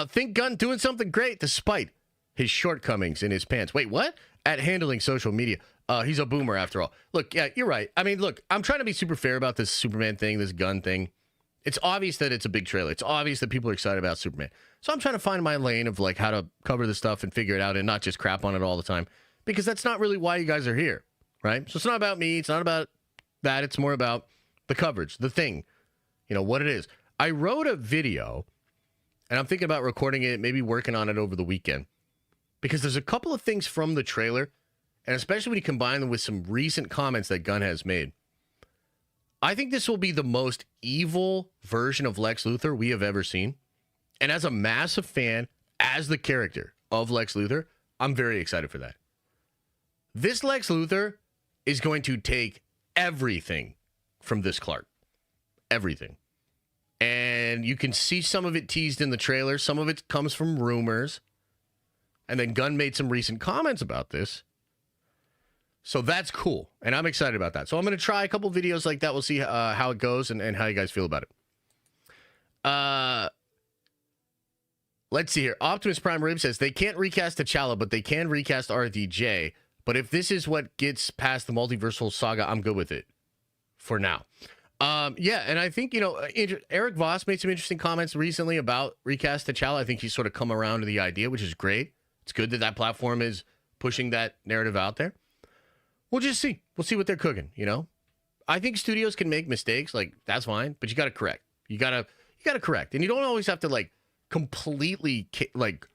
Think Gunn doing something great despite his shortcomings in his pants. Wait, what? At handling social media. He's a boomer after all. Look, yeah, you're right. I mean, look, I'm trying to be super fair about this Superman thing, this Gunn thing. It's obvious that it's a big trailer. It's obvious that people are excited about Superman. So I'm trying to find my lane of like how to cover this stuff and figure it out and not just crap on it all the time, because that's not really why you guys are here, right? So it's not about me. It's not about that. It's more about the coverage, the thing, you know, what it is. I wrote a video and I'm thinking about recording it, maybe working on it over the weekend, because there's a couple of things from the trailer, and especially when you combine them with some recent comments that Gunn has made. I think this will be the most evil version of Lex Luthor we have ever seen. And as a massive fan, as the character of Lex Luthor, I'm very excited for that. This Lex Luthor is going to take everything from this Clark. Everything. And you can see some of it teased in the trailer. Some of it comes from rumors. And then Gunn made some recent comments about this. So that's cool, and I'm excited about that. So I'm going to try a couple videos like that. We'll see how it goes and how you guys feel about it. Let's see here. Optimus Prime Rib says, they can't recast T'Challa, but they can recast RDJ. But if this is what gets past the multiversal saga, I'm good with it for now. Yeah, and I think, you know, Eric Voss made some interesting comments recently about recast T'Challa. I think he's sort of come around to the idea, which is great. It's good that that platform is pushing that narrative out there. We'll just see. We'll see what they're cooking, you know? I think studios can make mistakes, like, that's fine, but you got to correct. You got to correct. And you don't always have to, like, completely, like,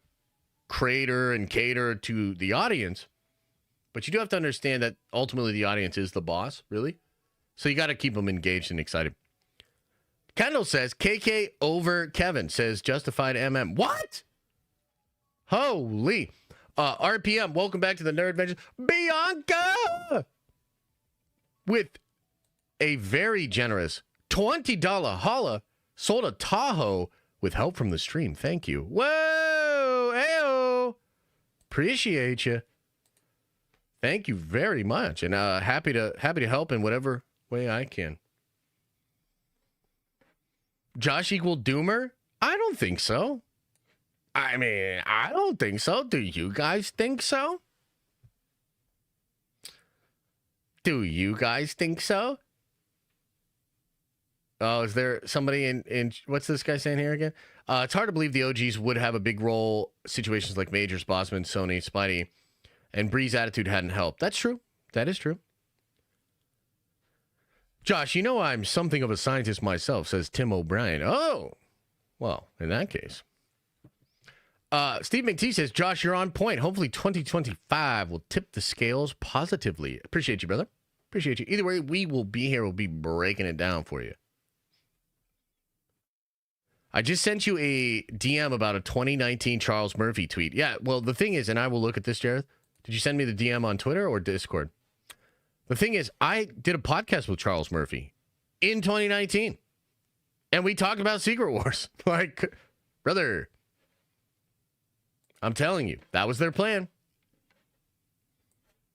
crater and cater to the audience, but you do have to understand that ultimately the audience is the boss, really. So you got to keep them engaged and excited. Kendall says, KK over Kevin, says Justified MM. What? Holy. RPM, welcome back to the Nerd Adventures. Bianca! With a very generous $20 holla, sold a Tahoe with help from the stream. Thank you. Whoa! Ayo! Appreciate you. Thank you very much. And happy to help in whatever way I can. Josh equal Doomer? I don't think so. I mean, I don't think so. Do you guys think so? Do you guys think so? Oh, is there somebody in what's this guy saying here again? It's hard to believe the OGs would have a big role situations like Majors, Bossman, Sony, Spidey, and Bree's attitude hadn't helped. That's true. That is true. Josh, you know I'm something of a scientist myself, says Tim O'Brien. Oh, well, in that case. Steve McTee says, Josh, you're on point. Hopefully 2025 will tip the scales positively. Appreciate you, brother. Appreciate you. Either way, we will be here. We'll be breaking it down for you. I just sent you a DM about a 2019 Charles Murphy tweet. Yeah, well, the thing is, and I will look at this, Jared. Did you send me the DM on Twitter or Discord? The thing is, I did a podcast with Charles Murphy in 2019. And we talked about Secret Wars. Like, brother, I'm telling you, that was their plan.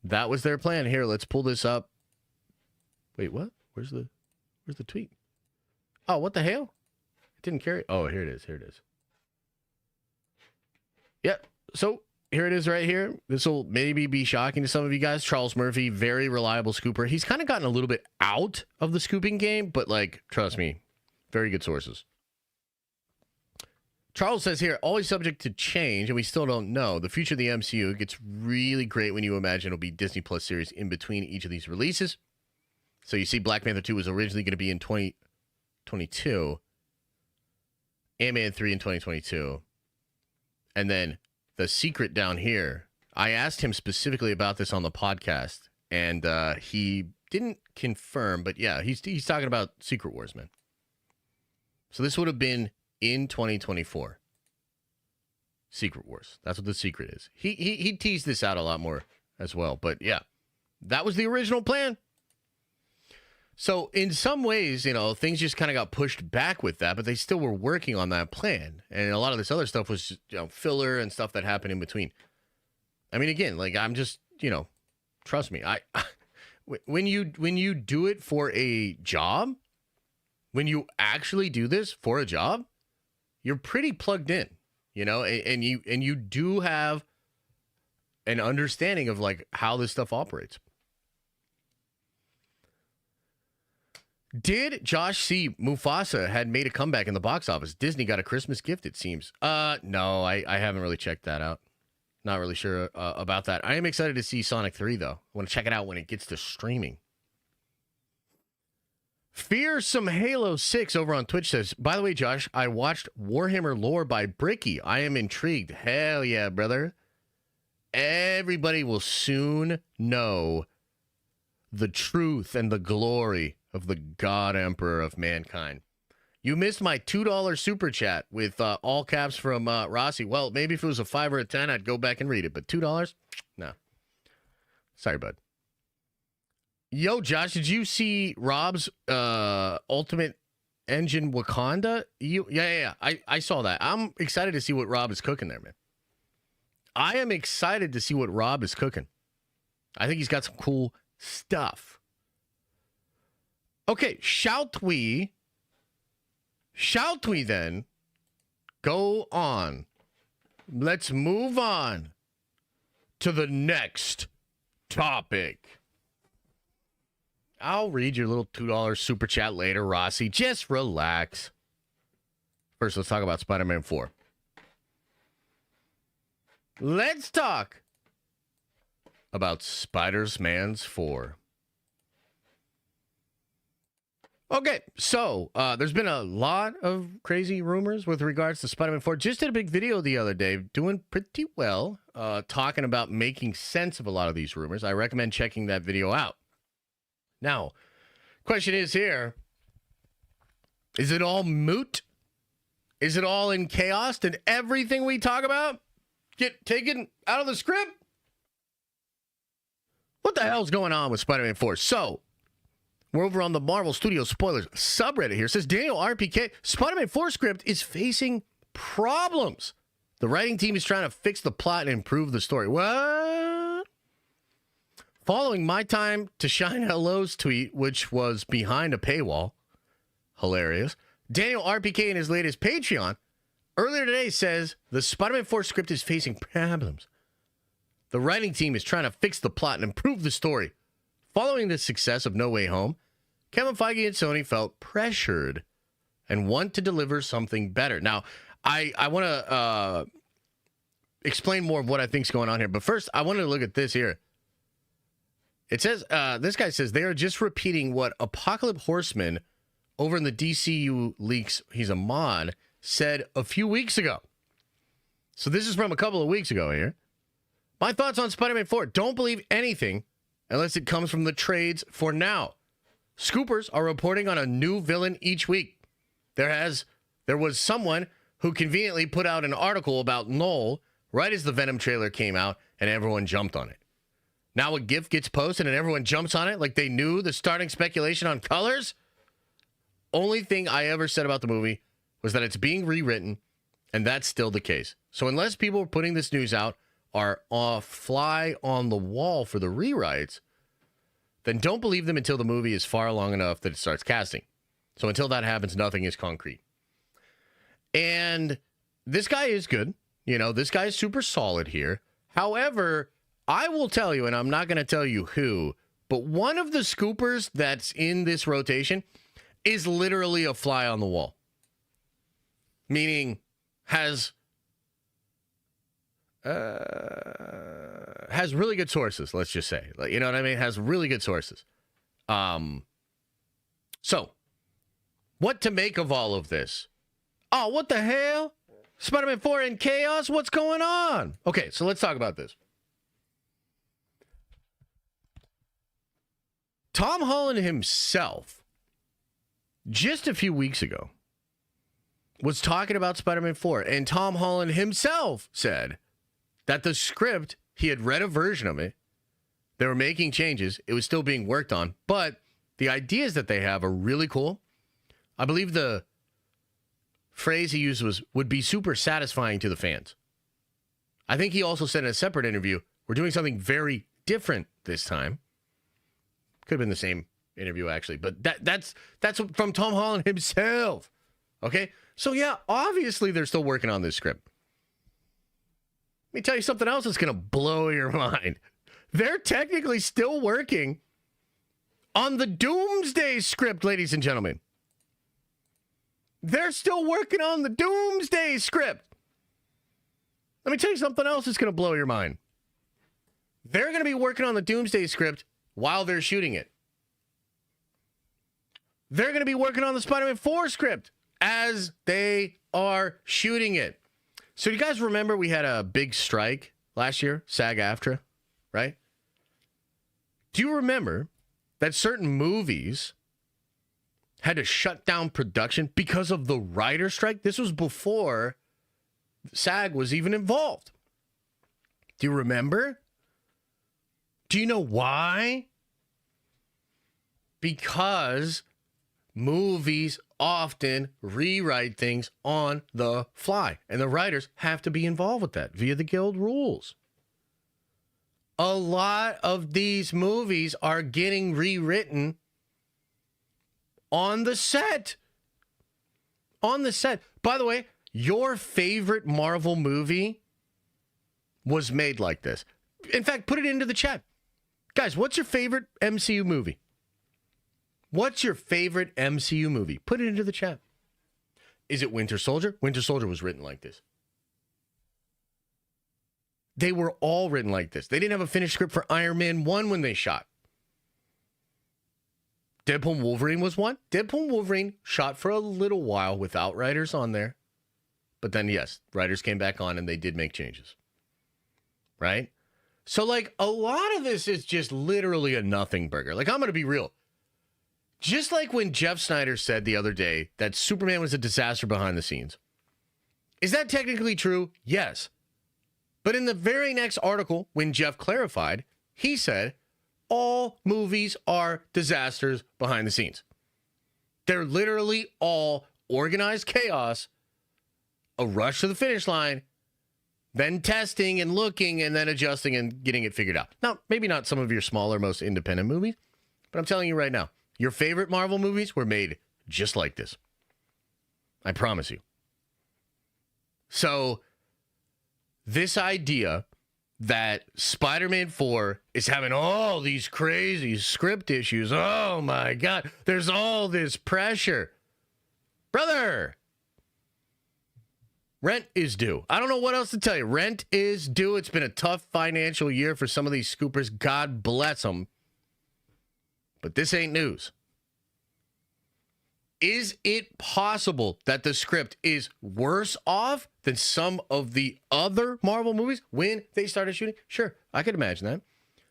That was their plan. Here, let's pull this up. Wait, what? Where's the tweet? Oh, what the hell? It didn't carry. Oh, here it is. Here it is. Yep. So here it is right here. This will maybe be shocking to some of you guys. Charles Murphy, very reliable scooper. He's kind of gotten a little bit out of the scooping game, but like, trust me, very good sources. Charles says here, always subject to change, and we still don't know. The future of the MCU gets really great when you imagine it'll be Disney Plus series in between each of these releases. So you see Black Panther 2 was originally going to be in 2022. Ant-Man 3 in 2022. And then the secret down here, I asked him specifically about this on the podcast, and he didn't confirm, but yeah, he's talking about Secret Wars, man. So this would have been in 2024. Secret Wars. That's what the secret is. He teased this out a lot more as well. But yeah, that was the original plan. So in some ways, you know, things just kind of got pushed back with that, but they still were working on that plan. And a lot of this other stuff was just, you know, filler and stuff that happened in between. I mean, again, like I'm just, you know, trust me. When you do it for a job, when you actually do this for a job, you're pretty plugged in, you know, and you do have an understanding of like how this stuff operates. Did Josh see Mufasa had made a comeback in the box office? Disney got a Christmas gift, it seems. No, I haven't really checked that out. Not really sure about that. I am excited to see Sonic 3, though. I want to check it out when it gets to streaming. Fearsome Halo 6 over on Twitch says, by the way, Josh, I watched Warhammer Lore by Bricky. I am intrigued. Hell yeah, brother. Everybody will soon know the truth and the glory of the God Emperor of mankind. You missed my $2 super chat with all caps from Rossi. Well, maybe if it was a 5 or a 10, I'd go back and read it. But $2? No. Sorry, bud. Yo, Josh, did you see Rob's Ultimate Engine Wakanda? Yeah. I saw that. I'm excited to see what Rob is cooking there, man. I am excited to see what Rob is cooking. I think he's got some cool stuff. Okay, shall we then go on? Let's move on to the next topic. I'll read your little $2 super chat later, Rossi. Just relax. First, let's talk about Spider-Man 4. Let's talk about Spider-Man's 4. Okay, so there's been a lot of crazy rumors with regards to Spider-Man 4. Just did a big video the other day, doing pretty well, talking about making sense of a lot of these rumors. I recommend checking that video out. Now, question is here, is it all moot? Is it all in chaos? Did everything we talk about get taken out of the script? What the hell's going on with Spider-Man 4? So, we're over on the Marvel Studios spoilers subreddit here. It says Daniel RPK, Spider-Man 4 script is facing problems. The writing team is trying to fix the plot and improve the story. What? Following My Time to Shine Hello's tweet, which was behind a paywall, hilarious, Daniel RPK in his latest Patreon earlier today says the Spider-Man 4 script is facing problems. The writing team is trying to fix the plot and improve the story. Following the success of No Way Home, Kevin Feige and Sony felt pressured and want to deliver something better. Now, I want to explain more of what I think is going on here. But first, I want to look at this here. It says, this guy says, they are just repeating what Apocalypse Horseman over in the DCU leaks, he's a mod, said a few weeks ago. So this is from a couple of weeks ago here. My thoughts on Spider-Man 4. Don't believe anything unless it comes from the trades for now. Scoopers are reporting on a new villain each week. There was someone who conveniently put out an article about Null right as the Venom trailer came out, and everyone jumped on it. Now a GIF gets posted and everyone jumps on it like they knew the starting speculation on colors. Only thing I ever said about the movie was that it's being rewritten, and that's still the case. So unless people putting this news out are a fly on the wall for the rewrites, then don't believe them until the movie is far along enough that it starts casting. So until that happens, nothing is concrete. And this guy is good. You know, this guy is super solid here. However, I will tell you, and I'm not going to tell you who, but one of the scoopers that's in this rotation is literally a fly on the wall. Meaning has really good sources, let's just say. You know what I mean? Has really good sources. So, what to make of all of this? Oh, what the hell? Spider-Man 4 in chaos? What's going on? Okay, so let's talk about this. Tom Holland himself, just a few weeks ago, was talking about Spider-Man 4, and Tom Holland himself said that the script, he had read a version of it, they were making changes, it was still being worked on, but the ideas that they have are really cool. I believe the phrase he used was, would be super satisfying to the fans. I think he also said in a separate interview, we're doing something very different this time. Could have been the same interview, actually, but that's from Tom Holland himself. Okay? So, yeah, obviously they're still working on this script. Let me tell you something else that's going to blow your mind. They're technically still working on the Doomsday script, ladies and gentlemen. They're still working on the Doomsday script. Let me tell you something else that's going to blow your mind. They're going to be working on the Doomsday script while they're shooting it. They're going to be working on the Spider-Man 4 script as they are shooting it. So you guys remember we had a big strike last year, SAG-AFTRA, right? Do you remember that certain movies had to shut down production because of the writer's strike? This was before SAG was even involved. Do you remember? Do you know why? Because movies often rewrite things on the fly, and the writers have to be involved with that via the guild rules. A lot of these movies are getting rewritten on the set. On the set. By the way, your favorite Marvel movie was made like this. In fact, put it into the chat. Guys, what's your favorite MCU movie? What's your favorite MCU movie? Put it into the chat. Is it Winter Soldier? Winter Soldier was written like this. They were all written like this. They didn't have a finished script for Iron Man 1 when they shot. Deadpool and Wolverine was one. Deadpool and Wolverine shot for a little while without writers on there. But then, yes, writers came back on and they did make changes. Right? So, like, a lot of this is just literally a nothing burger. Like, I'm going to be real. Just like when Jeff Snyder said the other day that Superman was a disaster behind the scenes. Is that technically true? Yes. But in the very next article, when Jeff clarified, he said, all movies are disasters behind the scenes. They're literally all organized chaos, a rush to the finish line, then testing and looking and then adjusting and getting it figured out. Now, maybe not some of your smaller, most independent movies, but I'm telling you right now, your favorite Marvel movies were made just like this. I promise you. So, this idea that Spider-Man 4 is having all these crazy script issues, oh my God, there's all this pressure. Brother, rent is due. I don't know what else to tell you. Rent is due. It's been a tough financial year for some of these scoopers. God bless them. But this ain't news. Is it possible that the script is worse off than some of the other Marvel movies when they started shooting? Sure, I could imagine that.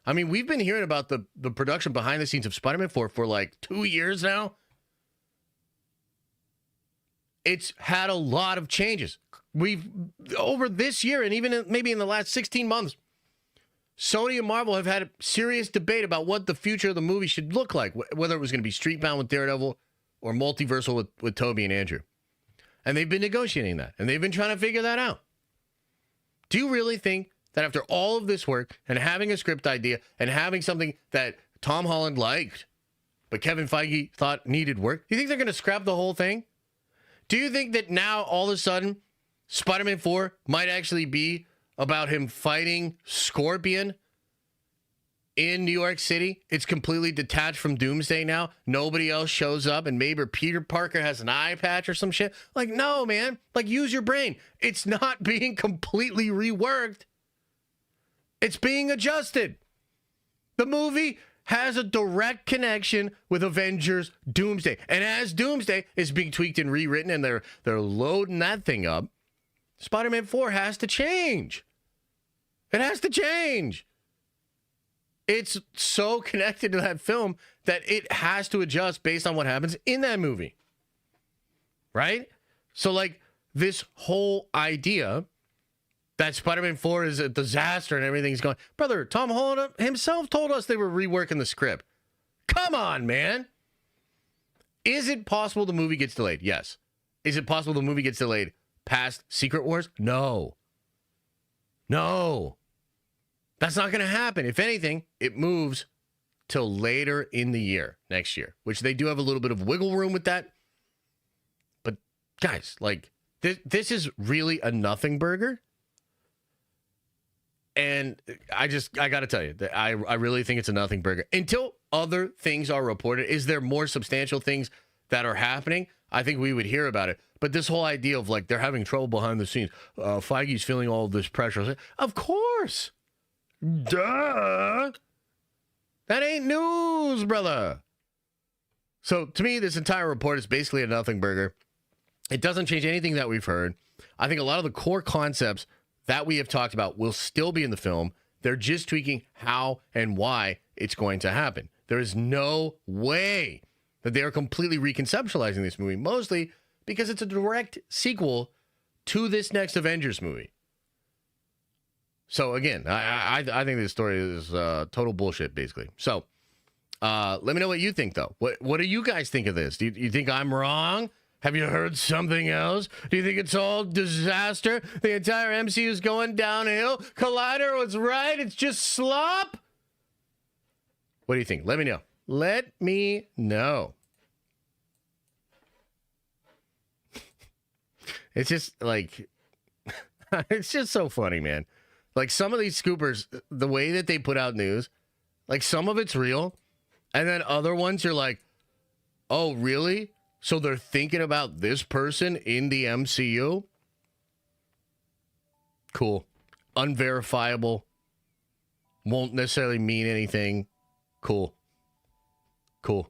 I mean, we've been hearing about the production behind the scenes of Spider-Man 4 for like 2 years now. It's had a lot of changes. We've, over this year and even maybe in the last 16 months, Sony and Marvel have had a serious debate about what the future of the movie should look like, whether it was going to be Streetbound with Daredevil or multiversal with Toby and Andrew. And they've been negotiating that, and they've been trying to figure that out. Do you really think that after all of this work and having a script idea and having something that Tom Holland liked, but Kevin Feige thought needed work, do you think they're going to scrap the whole thing? Do you think that now all of a sudden Spider-Man 4 might actually be about him fighting Scorpion in New York City? It's completely detached from Doomsday now. Nobody else shows up, and maybe Peter Parker has an eye patch or some shit. Like, no, man. Like, use your brain. It's not being completely reworked. It's being adjusted. The movie has a direct connection with Avengers Doomsday. And as Doomsday is being tweaked and rewritten, and they're loading that thing up, Spider-Man 4 has to change. It has to change. It's so connected to that film that it has to adjust based on what happens in that movie. Right? So, like, this whole idea that Spider-Man 4 is a disaster and everything's going... Brother, Tom Holland himself told us they were reworking the script. Come on, man. Is it possible the movie gets delayed? Yes. Is it possible the movie gets delayed past Secret Wars? No. No. That's not going to happen. If anything, it moves till later in the year, next year, which they do have a little bit of wiggle room with that. But guys, like, this is really a nothing burger. And I got to tell you that I really think it's a nothing burger until other things are reported. Is there more substantial things that are happening? I think we would hear about it. But this whole idea of, like, they're having trouble behind the scenes, Feige's feeling all of this pressure. Of course. Duh. That ain't news, brother. So to me, this entire report is basically a nothing burger. It doesn't change anything that we've heard. I think a lot of the core concepts that we have talked about will still be in the film. They're just tweaking how and why it's going to happen. There is no way that they are completely reconceptualizing this movie, mostly because it's a direct sequel to this next Avengers movie. So again, I think this story is total bullshit, basically. So let me know what you think, though. What do you guys think of this? Do you think I'm wrong? Have you heard something else? Do you think it's all disaster? The entire MCU is going downhill? Collider was right. It's just slop? What do you think? Let me know. Let me know. It's just like, it's just so funny, man. Like, some of these scoopers, the way that they put out news, like, some of it's real, and then other ones you're like, oh, really? So they're thinking about this person in the MCU? Cool. Unverifiable. Won't necessarily mean anything. Cool. Cool.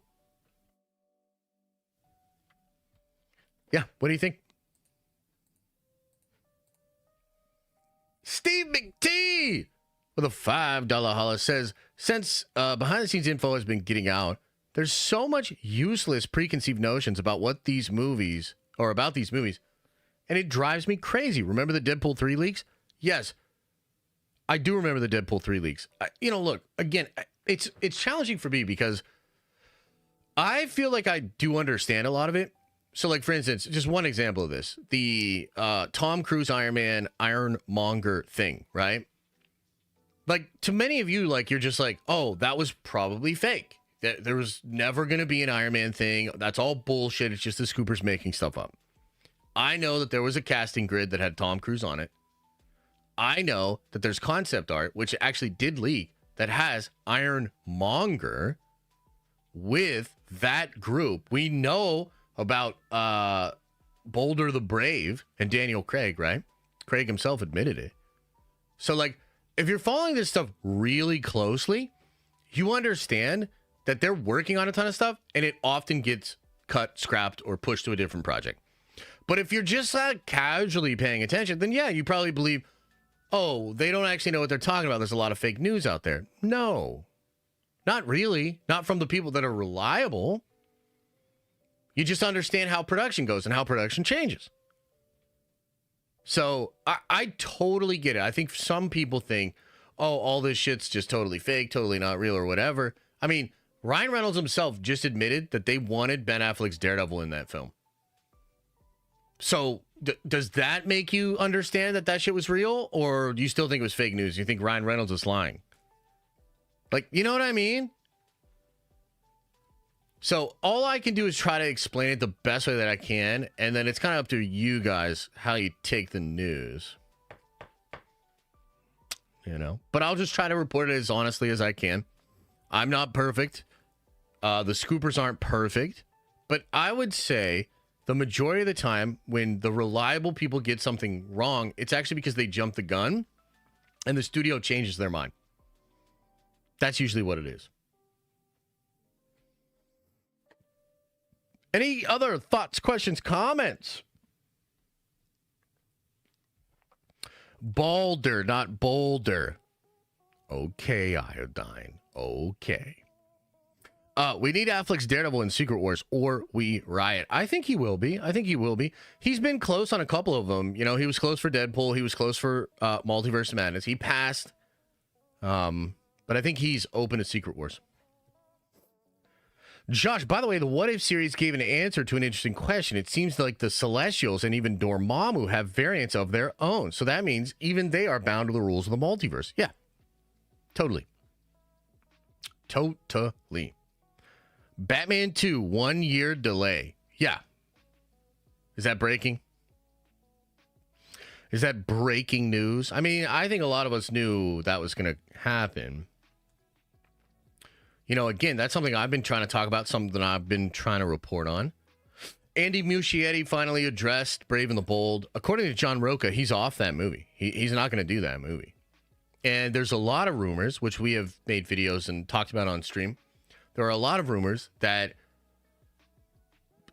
Yeah, what do you think? Steve McT with a $5 holler says, since behind-the-scenes info has been getting out, there's so much useless preconceived notions about what these movies, or about these movies, and it drives me crazy. Remember the Deadpool 3 leaks? Yes. I do remember the Deadpool 3 leaks. Look, again, it's challenging for me because I feel like I do understand a lot of it. So, like, for instance, just one example of this, the Tom Cruise Iron Man Ironmonger thing, right? Like, to many of you, like, you're just like, oh, that was probably fake. There was never going to be an Iron Man thing. That's all bullshit. It's just the scoopers making stuff up. I know that there was a casting grid that had Tom Cruise on it. I know that there's concept art, which actually did leak, that has Ironmonger with that group. We know about Boulder the Brave and Daniel Craig, right? Craig himself admitted it. So, like, if you're following this stuff really closely, you understand that they're working on a ton of stuff and it often gets cut, scrapped, or pushed to a different project. But if you're just casually paying attention, then yeah, you probably believe, oh, they don't actually know what they're talking about. There's a lot of fake news out there. No, not really. Not from the people that are reliable. You just understand how production goes and how production changes. So I totally get it. I think some people think, oh, all this shit's just totally fake, totally not real or whatever. I mean, Ryan Reynolds himself just admitted that they wanted Ben Affleck's Daredevil in that film. So does that make you understand that that shit was real? Or do you still think it was fake news? You think Ryan Reynolds is lying? Like, you know what I mean? So all I can do is try to explain it the best way that I can. And then it's kind of up to you guys how you take the news. You know? But I'll just try to report it as honestly as I can. I'm not perfect. The scoopers aren't perfect. But I would say the majority of the time when the reliable people get something wrong, it's actually because they jump the gun and the studio changes their mind. That's usually what it is. Any other thoughts, questions, comments? Balder, not Boulder. Okay, Iodine. Okay. We need Affleck's Daredevil in Secret Wars or we riot. I think he will be. He's been close on a couple of them. You know, he was close for Deadpool. He was close for Multiverse Madness. He passed. But I think he's open to Secret Wars. Josh, by the way, the What If series gave an answer to an interesting question. It seems like the Celestials and even Dormammu have variants of their own. So that means even they are bound to the rules of the multiverse. Yeah, totally. Totally. Batman 2, 1 year delay. Yeah. Is that breaking? Is that breaking news? I mean, I think a lot of us knew that was going to happen. You know, again, that's something I've been trying to talk about, something I've been trying to report on. Andy Muschietti finally addressed Brave and the Bold. According to John Roca, he's off that movie. He's not going to do that movie. And there's a lot of rumors, which we have made videos and talked about on stream. There are a lot of rumors that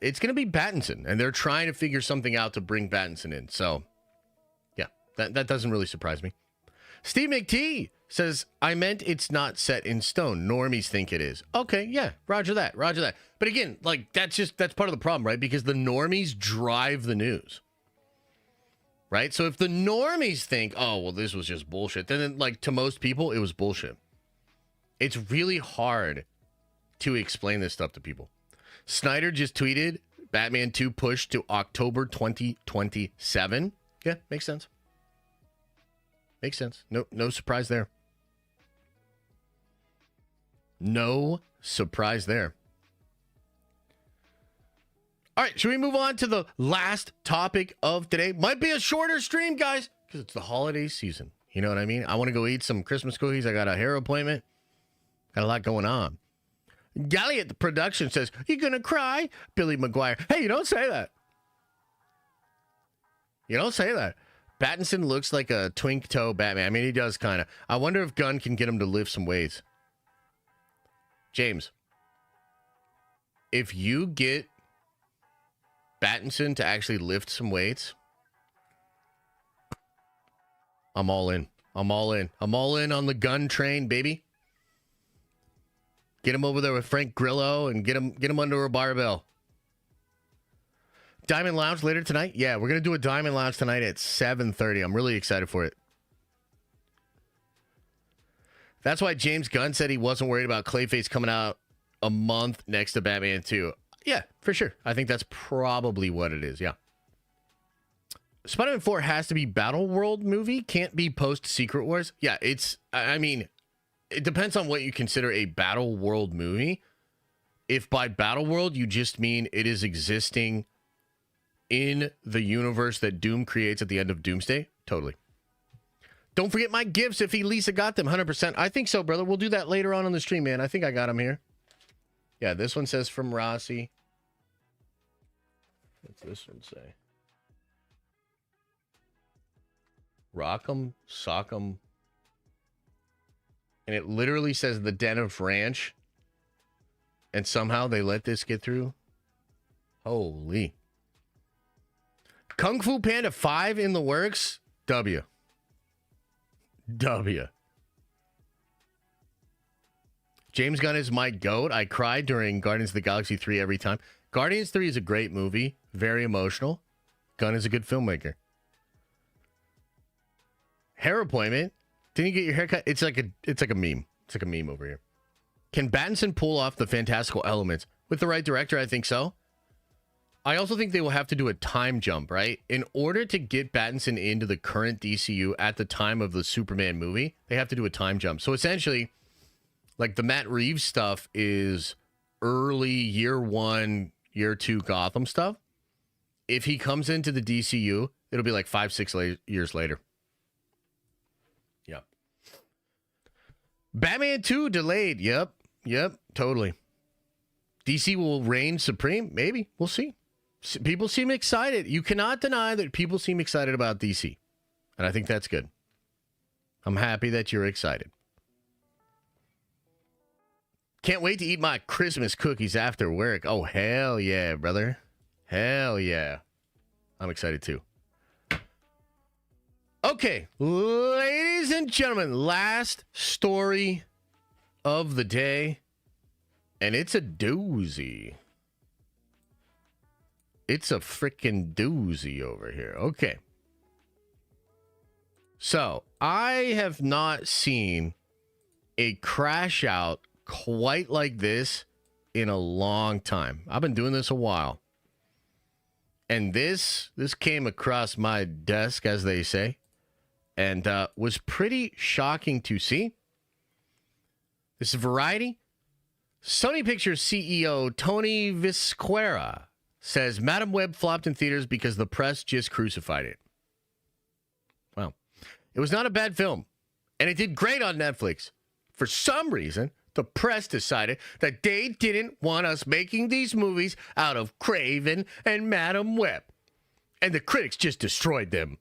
it's going to be Pattinson, and they're trying to figure something out to bring Pattinson in. So, yeah, that doesn't really surprise me. Steve McT says, I meant it's not set in stone. Normies think it is. Okay, yeah, roger that. But again, like, that's part of the problem, right? Because the normies drive the news, right? So if the normies think, oh, well, this was just bullshit, then, like, to most people, it was bullshit. It's really hard to explain this stuff to people. Snyder just tweeted, Batman 2 pushed to October 2027. Yeah, makes sense. Makes sense. No surprise there. No surprise there. All right, should we move on to the last topic of today? Might be a shorter stream, guys, because it's the holiday season. You know what I mean? I want to go eat some Christmas cookies. I got a hair appointment. Got a lot going on. Galliot, the production, says, you gonna cry? Billy McGuire. Hey, you don't say that. You don't say that. Pattinson looks like a twink toe Batman. I mean, he does kind of. I wonder if Gunn can get him to lift some weights. James, if you get Pattinson to actually lift some weights, I'm all in. I'm all in on the Gunn train, baby. Get him over there with Frank Grillo and get him under a barbell. Diamond Lounge later tonight? Yeah, we're going to do a Diamond Lounge tonight at 7:30. I'm really excited for it. That's why James Gunn said he wasn't worried about Clayface coming out a month next to Batman 2. Yeah, for sure. I think that's probably what it is. Yeah. Spider-Man 4 has to be Battle World movie. Can't be post Secret Wars. Yeah, I mean, it depends on what you consider a Battle World movie. If by Battle World you just mean it is existing in the universe that Doom creates at the end of Doomsday, totally. Don't forget my gifts if Elisa got them, 100%. I think so, brother. We'll do that later on the stream, man. I think I got them here. Yeah, this one says from Rossi. What's this one say? Rock'em, sock'em. And it literally says the Den of Ranch. And somehow they let this get through. Holy. Kung Fu Panda 5 in the works. W. James Gunn is my GOAT. I cried during Guardians of the Galaxy 3 every time. Guardians 3 is a great movie. Very emotional. Gunn is a good filmmaker. Hair appointment. Didn't you get your haircut? It's like a meme. It's like a meme over here. Can Pattinson pull off the fantastical elements? With the right director, I think so. I also think they will have to do a time jump, right? In order to get Pattinson into the current DCU at the time of the Superman movie, they have to do a time jump. So essentially, like the Matt Reeves stuff is early year 1, year 2 Gotham stuff. If he comes into the DCU, it'll be like 5-6 years later. Yeah. Batman 2 delayed. Yep, totally. DC will reign supreme? Maybe. We'll see. People seem excited. You cannot deny that people seem excited about DC. And I think that's good. I'm happy that you're excited. Can't wait to eat my Christmas cookies after work. Oh, hell yeah, brother. Hell yeah. I'm excited too. Okay, ladies and gentlemen, last story of the day. And it's a doozy. It's a freaking doozy over here. Okay. So, I have not seen a crash out quite like this in a long time. I've been doing this a while. And this came across my desk, as they say, and was pretty shocking to see. This is Variety. Sony Pictures CEO Tony Visquera says Madam Web flopped in theaters because the press just crucified it. Well, it was not a bad film, and it did great on Netflix. For some reason, the press decided that they didn't want us making these movies out of Craven and Madam Web, and the critics just destroyed them.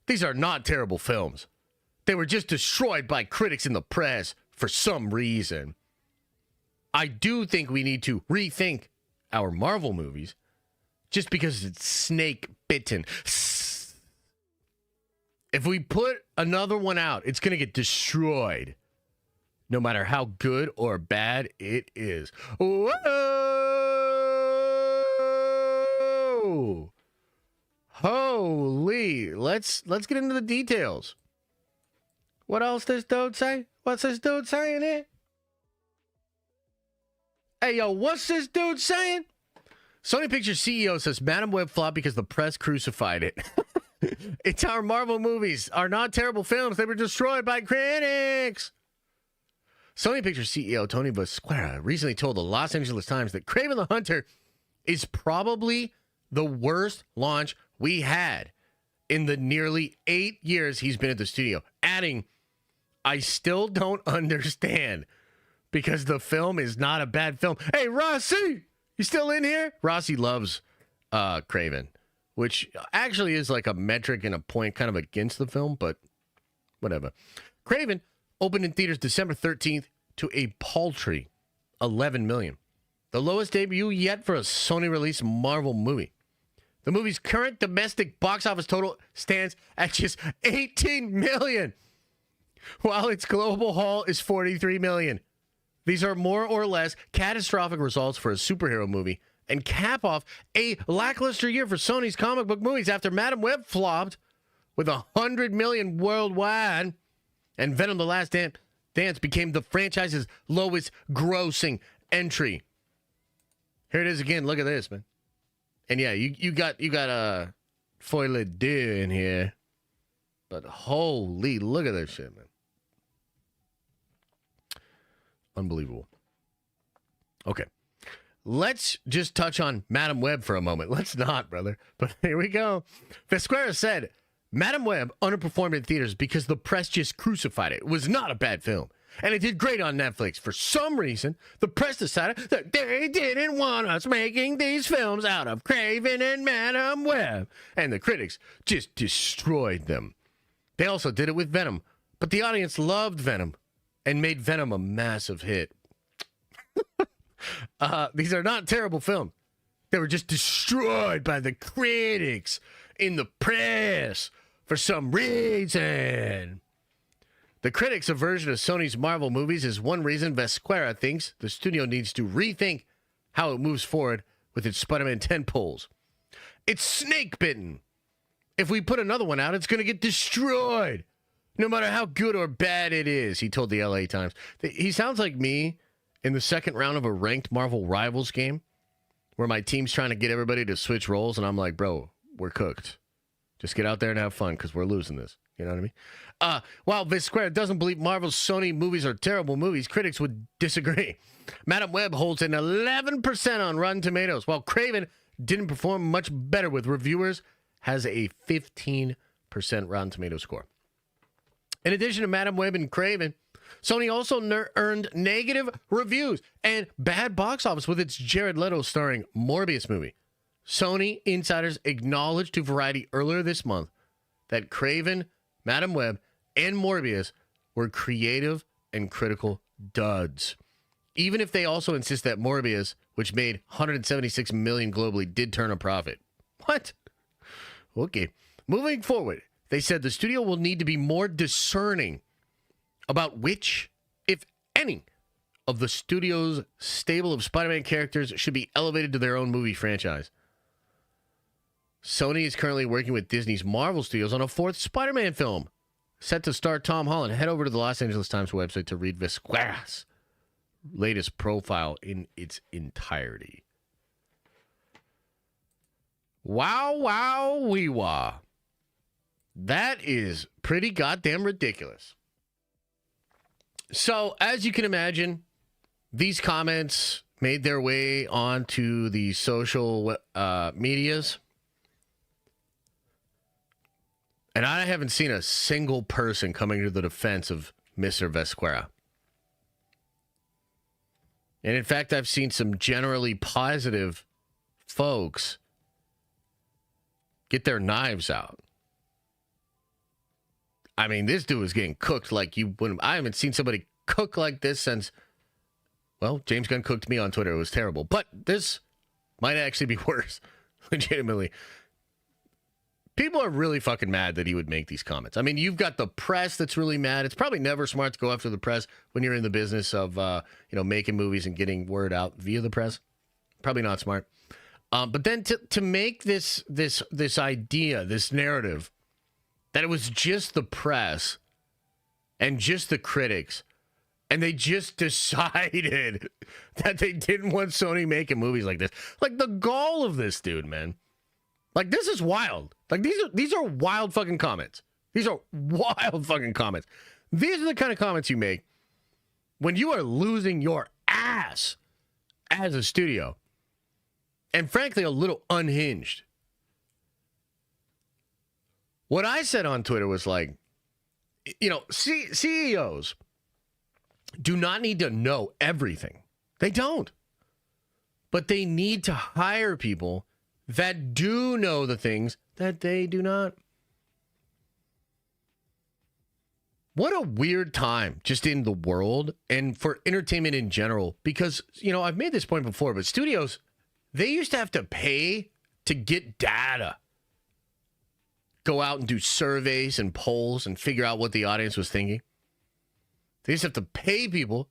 These are not terrible films. They were just destroyed by critics in the press for some reason. I do think we need to rethink our Marvel movies just because it's snake bitten. If we put another one out, it's going to get destroyed no matter how good or bad it is. Whoa! Holy. Let's get into the details. What else this dude say? What's this dude saying here? Hey, yo, what's this dude saying? Sony Pictures CEO says Madam Web flopped because the press crucified it. It's our Marvel movies are not terrible films. They were destroyed by critics. Sony Pictures CEO Tony Visquera recently told the Los Angeles Times that Kraven the Hunter is probably the worst launch we had in the nearly 8 years he's been at the studio, adding, I still don't understand because the film is not a bad film. Hey, Rossi, you still in here? Rossi loves Kraven, which actually is like a metric and a point kind of against the film, but whatever. Kraven opened in theaters December 13th to a paltry $11 million. The lowest debut yet for a Sony-released Marvel movie. The movie's current domestic box office total stands at just $18 million, while its global haul is $43 million. These are more or less catastrophic results for a superhero movie and cap off a lackluster year for Sony's comic book movies after Madam Web flopped with $100 million worldwide and Venom the Last Dance became the franchise's lowest grossing entry. Here it is again. Look at this, man. And yeah, you got a Folie Deux in here. But holy, look at this shit, man. Unbelievable. Okay. Let's just touch on Madam Web for a moment. Let's not, brother. But here we go. Vesquera said, Madam Web underperformed in theaters because the press just crucified it. It was not a bad film. And it did great on Netflix. For some reason, the press decided that they didn't want us making these films out of Craven and Madam Web. And the critics just destroyed them. They also did it with Venom. But the audience loved Venom and made Venom a massive hit. These are not terrible films. They were just destroyed by the critics in the press for some reason. The critics' aversion of Sony's Marvel movies is one reason Vesquera thinks the studio needs to rethink how it moves forward with its Spider-Man tentpoles. It's snake-bitten. If we put another one out, it's going to get destroyed, no matter how good or bad it is, he told the LA Times. He sounds like me in the second round of a ranked Marvel Rivals game where my team's trying to get everybody to switch roles, and I'm like, bro, we're cooked. Just get out there and have fun because we're losing this. You know what I mean? While Vesquera doesn't believe Marvel's Sony movies are terrible movies, critics would disagree. Madam Web holds an 11% on Rotten Tomatoes, while Craven didn't perform much better with reviewers, has a 15% Rotten Tomatoes score. In addition to Madam Web and Craven, Sony also earned negative reviews and bad box office with its Jared Leto starring Morbius movie. Sony insiders acknowledged to Variety earlier this month that Craven, Madam Web, and Morbius were creative and critical duds. Even if they also insist that Morbius, which made $176 million globally, did turn a profit. What? Okay. Moving forward, they said the studio will need to be more discerning about which, if any, of the studio's stable of Spider-Man characters should be elevated to their own movie franchise. Sony is currently working with Disney's Marvel Studios on a fourth Spider-Man film, set to star Tom Holland. Head over to the Los Angeles Times website to read Vesquera's latest profile in its entirety. Wow, wow, wee wah. That is pretty goddamn ridiculous. So, as you can imagine, these comments made their way onto the social medias. And I haven't seen a single person coming to the defense of Mr. Vesquera. And in fact, I've seen some generally positive folks get their knives out. I mean, this dude is getting cooked like you wouldn't. I haven't seen somebody cook like this since, well, James Gunn cooked me on Twitter. It was terrible. But this might actually be worse, legitimately. People are really fucking mad that he would make these comments. I mean, you've got the press that's really mad. It's probably never smart to go after the press when you're in the business of, making movies and getting word out via the press. Probably not smart. But then to make this idea, this narrative, that it was just the press and just the critics, and they just decided that they didn't want Sony making movies like this. Like, the gall of this dude, man. Like, this is wild. Like, these are wild fucking comments. These are wild fucking comments. These are the kind of comments you make when you are losing your ass as a studio. And frankly, a little unhinged. What I said on Twitter was like, CEOs do not need to know everything. They don't. But they need to hire people that do know the things that they do not. What a weird time just in the world and for entertainment in general. Because, I've made this point before, but studios, they used to have to pay to get data. Go out and do surveys and polls and figure out what the audience was thinking. They just have to pay people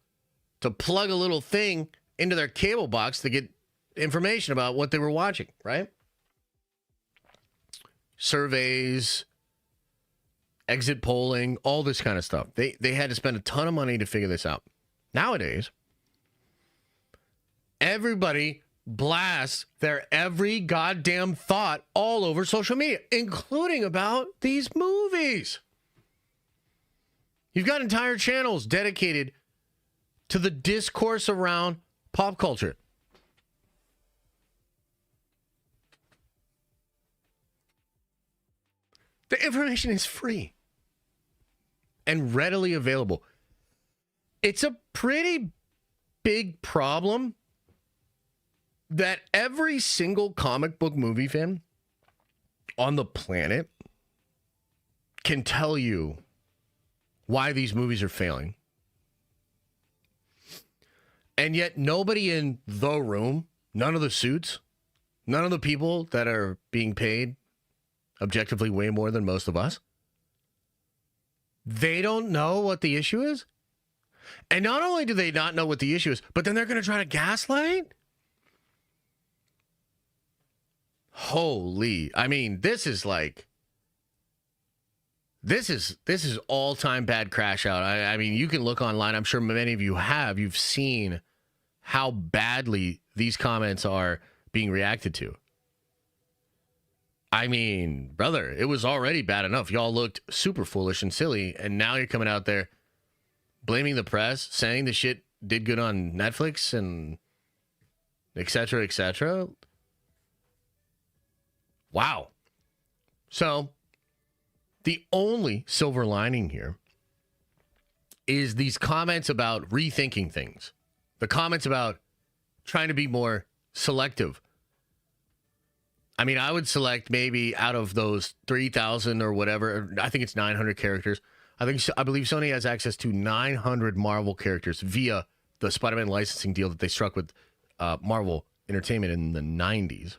to plug a little thing into their cable box to get information about what they were watching, right? Surveys, exit polling, all this kind of stuff. They had to spend a ton of money to figure this out. Nowadays, everybody blasts their every goddamn thought all over social media, including about these movies. You've got entire channels dedicated to the discourse around pop culture. The information is free and readily available. It's a pretty big problem that every single comic book movie fan on the planet can tell you why these movies are failing. And yet nobody in the room, none of the suits, none of the people that are being paid objectively way more than most of us, they don't know what the issue is. And not only do they not know what the issue is, but then they're going to try to gaslight. Holy, I mean, this is all-time bad crash out. I mean, you can look online. I'm sure many of you have. You've seen how badly these comments are being reacted to. I mean, brother, it was already bad enough. Y'all looked super foolish and silly, and now you're coming out there blaming the press, saying the shit did good on Netflix and et cetera, et cetera. Wow. So the only silver lining here is these comments about rethinking things. The comments about trying to be more selective. I mean, I would select maybe out of those 3,000 or whatever, I think it's 900 characters. I believe Sony has access to 900 Marvel characters via the Spider-Man licensing deal that they struck with Marvel Entertainment in the 90s.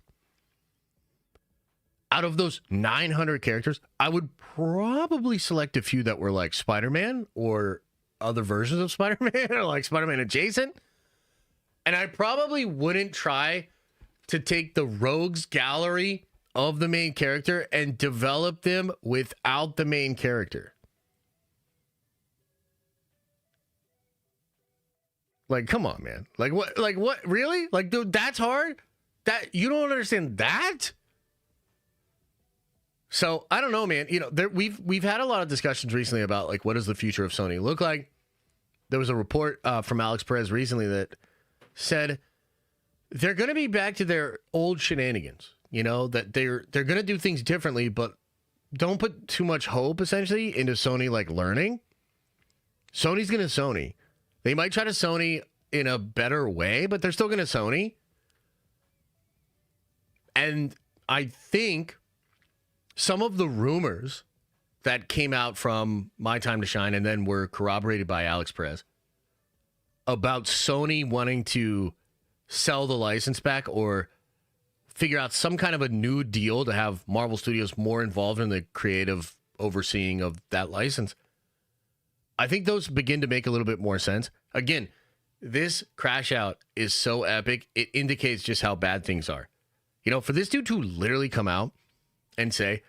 Out of those 900 characters, I would probably select a few that were like Spider-Man or other versions of Spider-Man or like Spider-Man adjacent. And I probably wouldn't try to take the rogues gallery of the main character and develop them without the main character. Like, come on, man. Like what? Really? Like, dude, that's hard? That you don't understand that? So I don't know, man. You know, we've had a lot of discussions recently about like what does the future of Sony look like. There was a report from Alex Perez recently that said they're going to be back to their old shenanigans. You know, that they're going to do things differently, but don't put too much hope essentially into Sony like learning. Sony's going to Sony. They might try to Sony in a better way, but they're still going to Sony. And I think some of the rumors that came out from My Time to Shine and then were corroborated by Alex Perez about Sony wanting to sell the license back or figure out some kind of a new deal to have Marvel Studios more involved in the creative overseeing of that license. I think those begin to make a little bit more sense. Again, this crash out is so epic. It indicates just how bad things are. You know, for this dude to literally come out and say,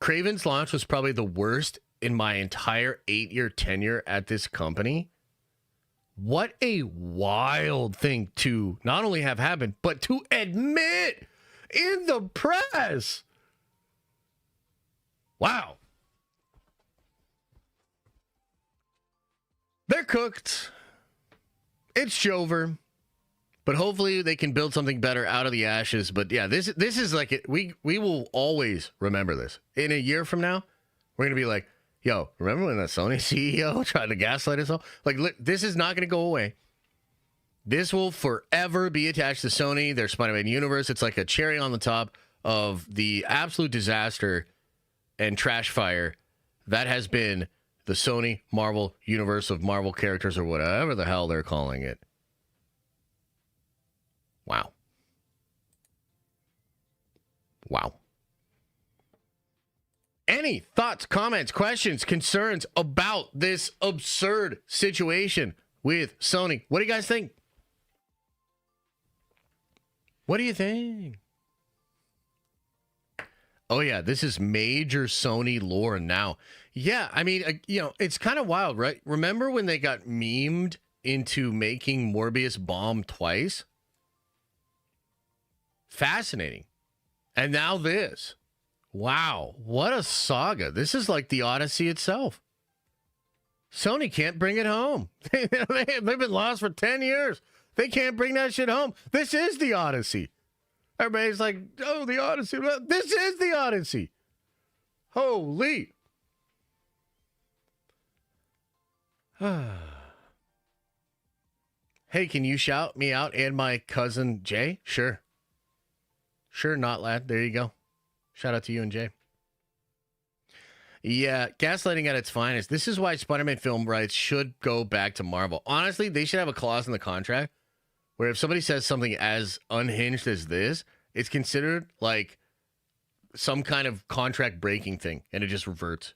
Kraven's launch was probably the worst in my entire 8-year tenure at this company. What a wild thing to not only have happened, but to admit in the press. Wow. They're cooked. It's over. But hopefully they can build something better out of the ashes. But yeah, this is like it. We will always remember this. In a year from now, we're going to be like, yo, remember when that Sony CEO tried to gaslight us all? Like, this is not going to go away. This will forever be attached to Sony, their Spider-Man universe. It's like a cherry on the top of the absolute disaster and trash fire that has been the Sony Marvel universe of Marvel characters or whatever the hell they're calling it. Wow. Wow. Any thoughts, comments, questions, concerns about this absurd situation with Sony? What do you guys think? What do you think? Oh, yeah, this is major Sony lore now. Yeah, I mean, it's kind of wild, right? Remember when they got memed into making Morbius bomb twice? Fascinating. And now this. Wow, what a saga. This is like the Odyssey itself. Sony can't bring it home. They've been lost for 10 years. They can't bring that shit home. This is the Odyssey. Everybody's like, oh, the Odyssey. This is the Odyssey. Holy. Hey, can you shout me out and my cousin Jay? Sure. Sure, not lad. There you go. Shout out to you and Jay. Yeah, gaslighting at its finest. This is why Spider-Man film rights should go back to Marvel. Honestly, they should have a clause in the contract where if somebody says something as unhinged as this, it's considered like some kind of contract breaking thing, and it just reverts.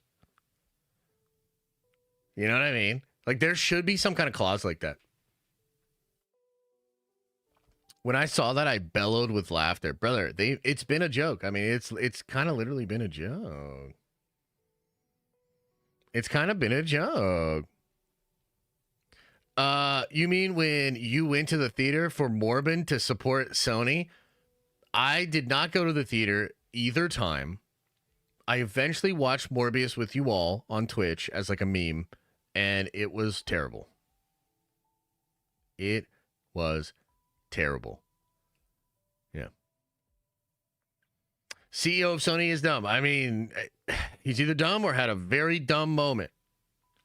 You know what I mean? Like, there should be some kind of clause like that. When I saw that, I bellowed with laughter. Brother, it's been a joke. I mean, it's kind of literally been a joke. It's kind of been a joke. You mean when you went to the theater for Morbin to support Sony? I did not go to the theater either time. I eventually watched Morbius with you all on Twitch as like a meme, and it was terrible. It was terrible. Yeah. CEO of Sony is dumb. I mean, he's either dumb or had a very dumb moment.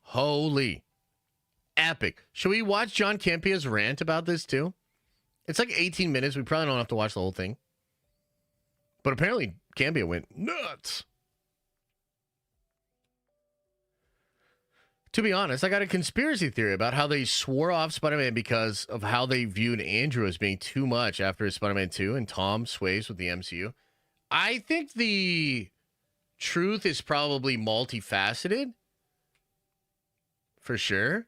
Holy. Epic. Should we watch John Campea's rant about this too? It's like 18 minutes. We probably don't have to watch the whole thing. But apparently Campea went nuts. To be honest, I got a conspiracy theory about how they swore off Spider-Man because of how they viewed Andrew as being too much after Spider-Man 2 and Tom sways with the MCU. I think the truth is probably multifaceted. For sure.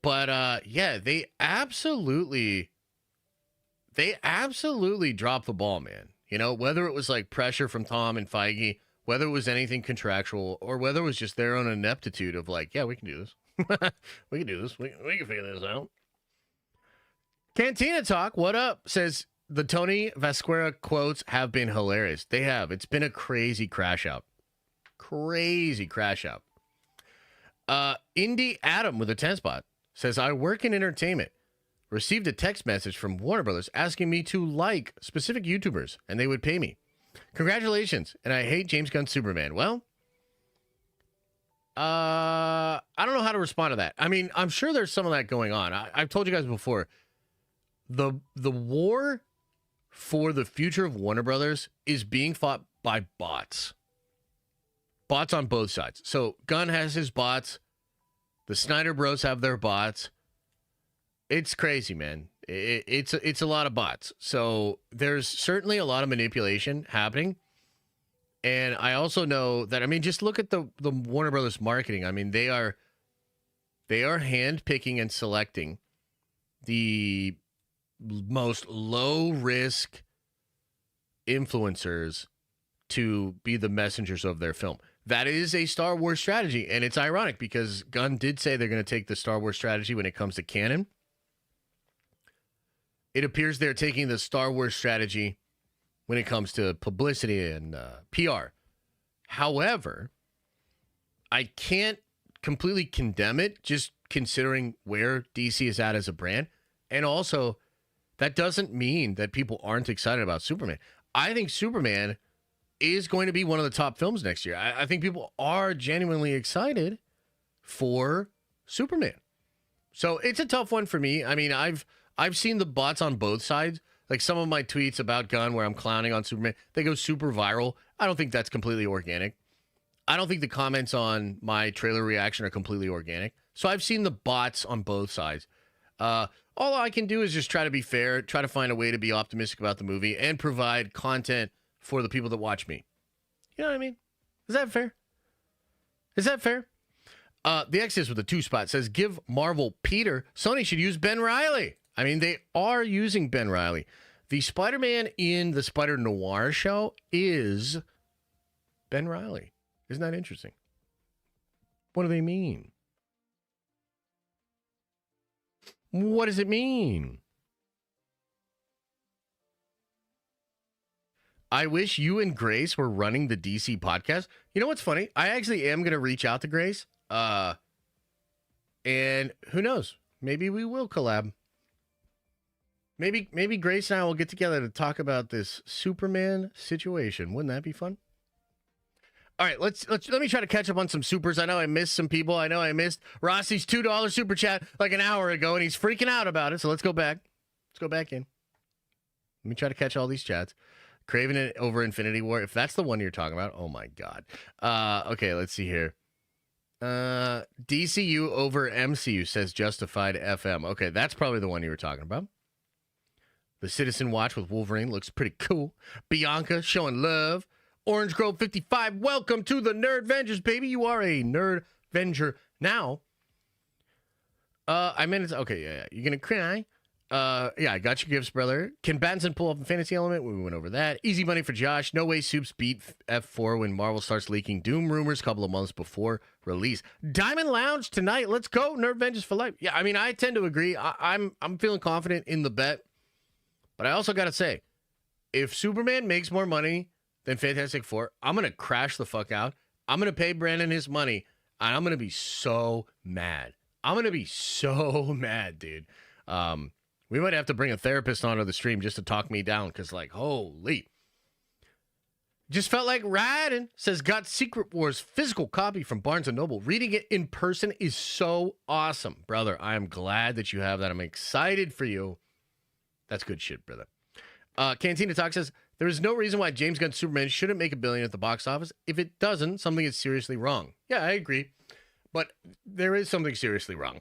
But yeah, they absolutely dropped the ball, man. You know, whether it was like pressure from Tom and Feige, whether it was anything contractual, or whether it was just their own ineptitude of like, yeah, we can do this. We can do this. We can figure this out. Cantina Talk, what up? Says the Tony Vasquera quotes have been hilarious. They have. It's been a crazy crash out. Crazy crash out. Indy Adam with a 10 spot says, I work in entertainment. Received a text message from Warner Brothers asking me to like specific YouTubers, and they would pay me. Congratulations, and I hate James Gunn's Superman. Well, I don't know how to respond to that. I mean, I'm sure there's some of that going on. I've told you guys before, the war for the future of Warner Brothers is being fought by bots. Bots on both sides. So Gunn has his bots. The Snyder Bros have their bots. It's crazy, man. It's a lot of bots. So there's certainly a lot of manipulation happening. And I also know that, I mean, just look at the Warner Brothers marketing. I mean, they are handpicking and selecting the most low risk influencers to be the messengers of their film. That is a Star Wars strategy. And it's ironic because Gunn did say they're going to take the Star Wars strategy when it comes to canon. It appears they're taking the Star Wars strategy when it comes to publicity and PR. However, I can't completely condemn it just considering where DC is at as a brand. And also, that doesn't mean that people aren't excited about Superman. I think Superman is going to be one of the top films next year. I think people are genuinely excited for Superman. So it's a tough one for me. I mean, I've seen the bots on both sides. Like some of my tweets about Gunn where I'm clowning on Superman, they go super viral. I don't think that's completely organic. I don't think the comments on my trailer reaction are completely organic. So I've seen the bots on both sides. All I can do is just try to be fair, try to find a way to be optimistic about the movie and provide content for the people that watch me. You know what I mean? Is that fair? Is that fair? The Exodus with a 2 spot says, give Marvel Peter. Sony should use Ben Reilly. I mean, they are using Ben Reilly. The Spider-Man in the Spider-Noir show is Ben Reilly. Isn't that interesting? What do they mean? What does it mean? I wish you and Grace were running the DC podcast. You know what's funny? I actually am going to reach out to Grace. And who knows? Maybe we will collab. Maybe Grace and I will get together to talk about this Superman situation. Wouldn't that be fun? All right, let me try to catch up on some supers. I know I missed some people. I know I missed Rossi's $2 super chat like an hour ago, and he's freaking out about it. So let's go back. Let's go back in. Let me try to catch all these chats. Craven it over Infinity War. If that's the one you're talking about, oh my God. Okay, let's see here. DCU over MCU says Justified FM. Okay, that's probably the one you were talking about. The Citizen Watch with Wolverine looks pretty cool. Bianca showing love. Orange Grove 55, welcome to the Nerd Vengers, baby. You are a Nerd Venger now. I meant it's okay, yeah. You're gonna cry. Yeah, I got your gifts, brother. Can Battinson pull off the fantasy element? We went over that. Easy money for Josh. No way Soups beat F4 when Marvel starts leaking Doom rumors a couple of months before release. Diamond Lounge tonight. Let's go. Nerd Vengers for life. Yeah, I mean, I tend to agree. I'm feeling confident in the bet. But I also got to say, if Superman makes more money than Fantastic Four, I'm going to crash the fuck out. I'm going to pay Brandon his money, and I'm going to be so mad. I'm going to be so mad, dude. We might have to bring a therapist onto the stream just to talk me down, because, like, holy. Just felt like riding. Says, got Secret Wars physical copy from Barnes & Noble. Reading it in person is so awesome. Brother, I am glad that you have that. I'm excited for you. That's good shit, brother. Cantina Talk says, there is no reason why James Gunn's Superman shouldn't make $1 billion at the box office. If it doesn't, something is seriously wrong. Yeah, I agree. But there is something seriously wrong.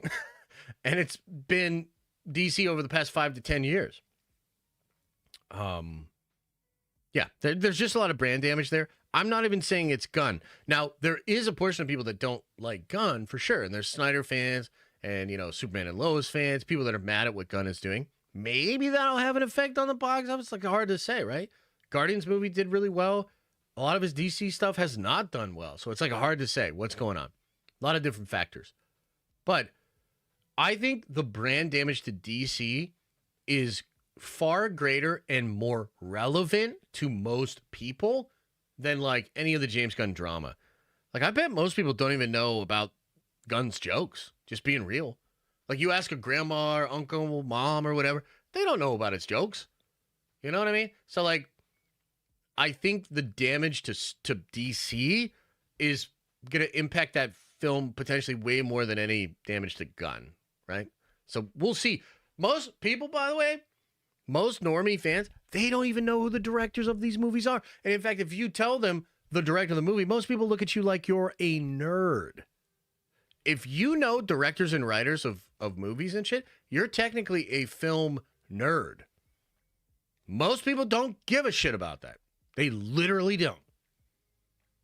And it's been DC over the past 5 to 10 years. Yeah, there's just a lot of brand damage there. I'm not even saying it's Gunn. Now, there is a portion of people that don't like Gunn, for sure. And there's Snyder fans and, you know, Superman and Lois fans, people that are mad at what Gunn is doing. Maybe that'll have an effect on the box office. Like, hard to say, right? Guardians movie did really well. A lot of his DC stuff has not done well. So it's like hard to say what's going on. A lot of different factors. But I think the brand damage to DC is far greater and more relevant to most people than like any of the James Gunn drama. Like, I bet most people don't even know about Gunn's jokes, just being real. Like, you ask a grandma or uncle, mom or whatever, they don't know about his jokes. You know what I mean? So, like, I think the damage to DC is going to impact that film potentially way more than any damage to Gunn, right? So we'll see. Most people, by the way, most normie fans, they don't even know who the directors of these movies are. And in fact, if you tell them the director of the movie, most people look at you like you're a nerd. If you know directors and writers of movies and shit, you're technically a film nerd. Most people don't give a shit about that. They literally don't.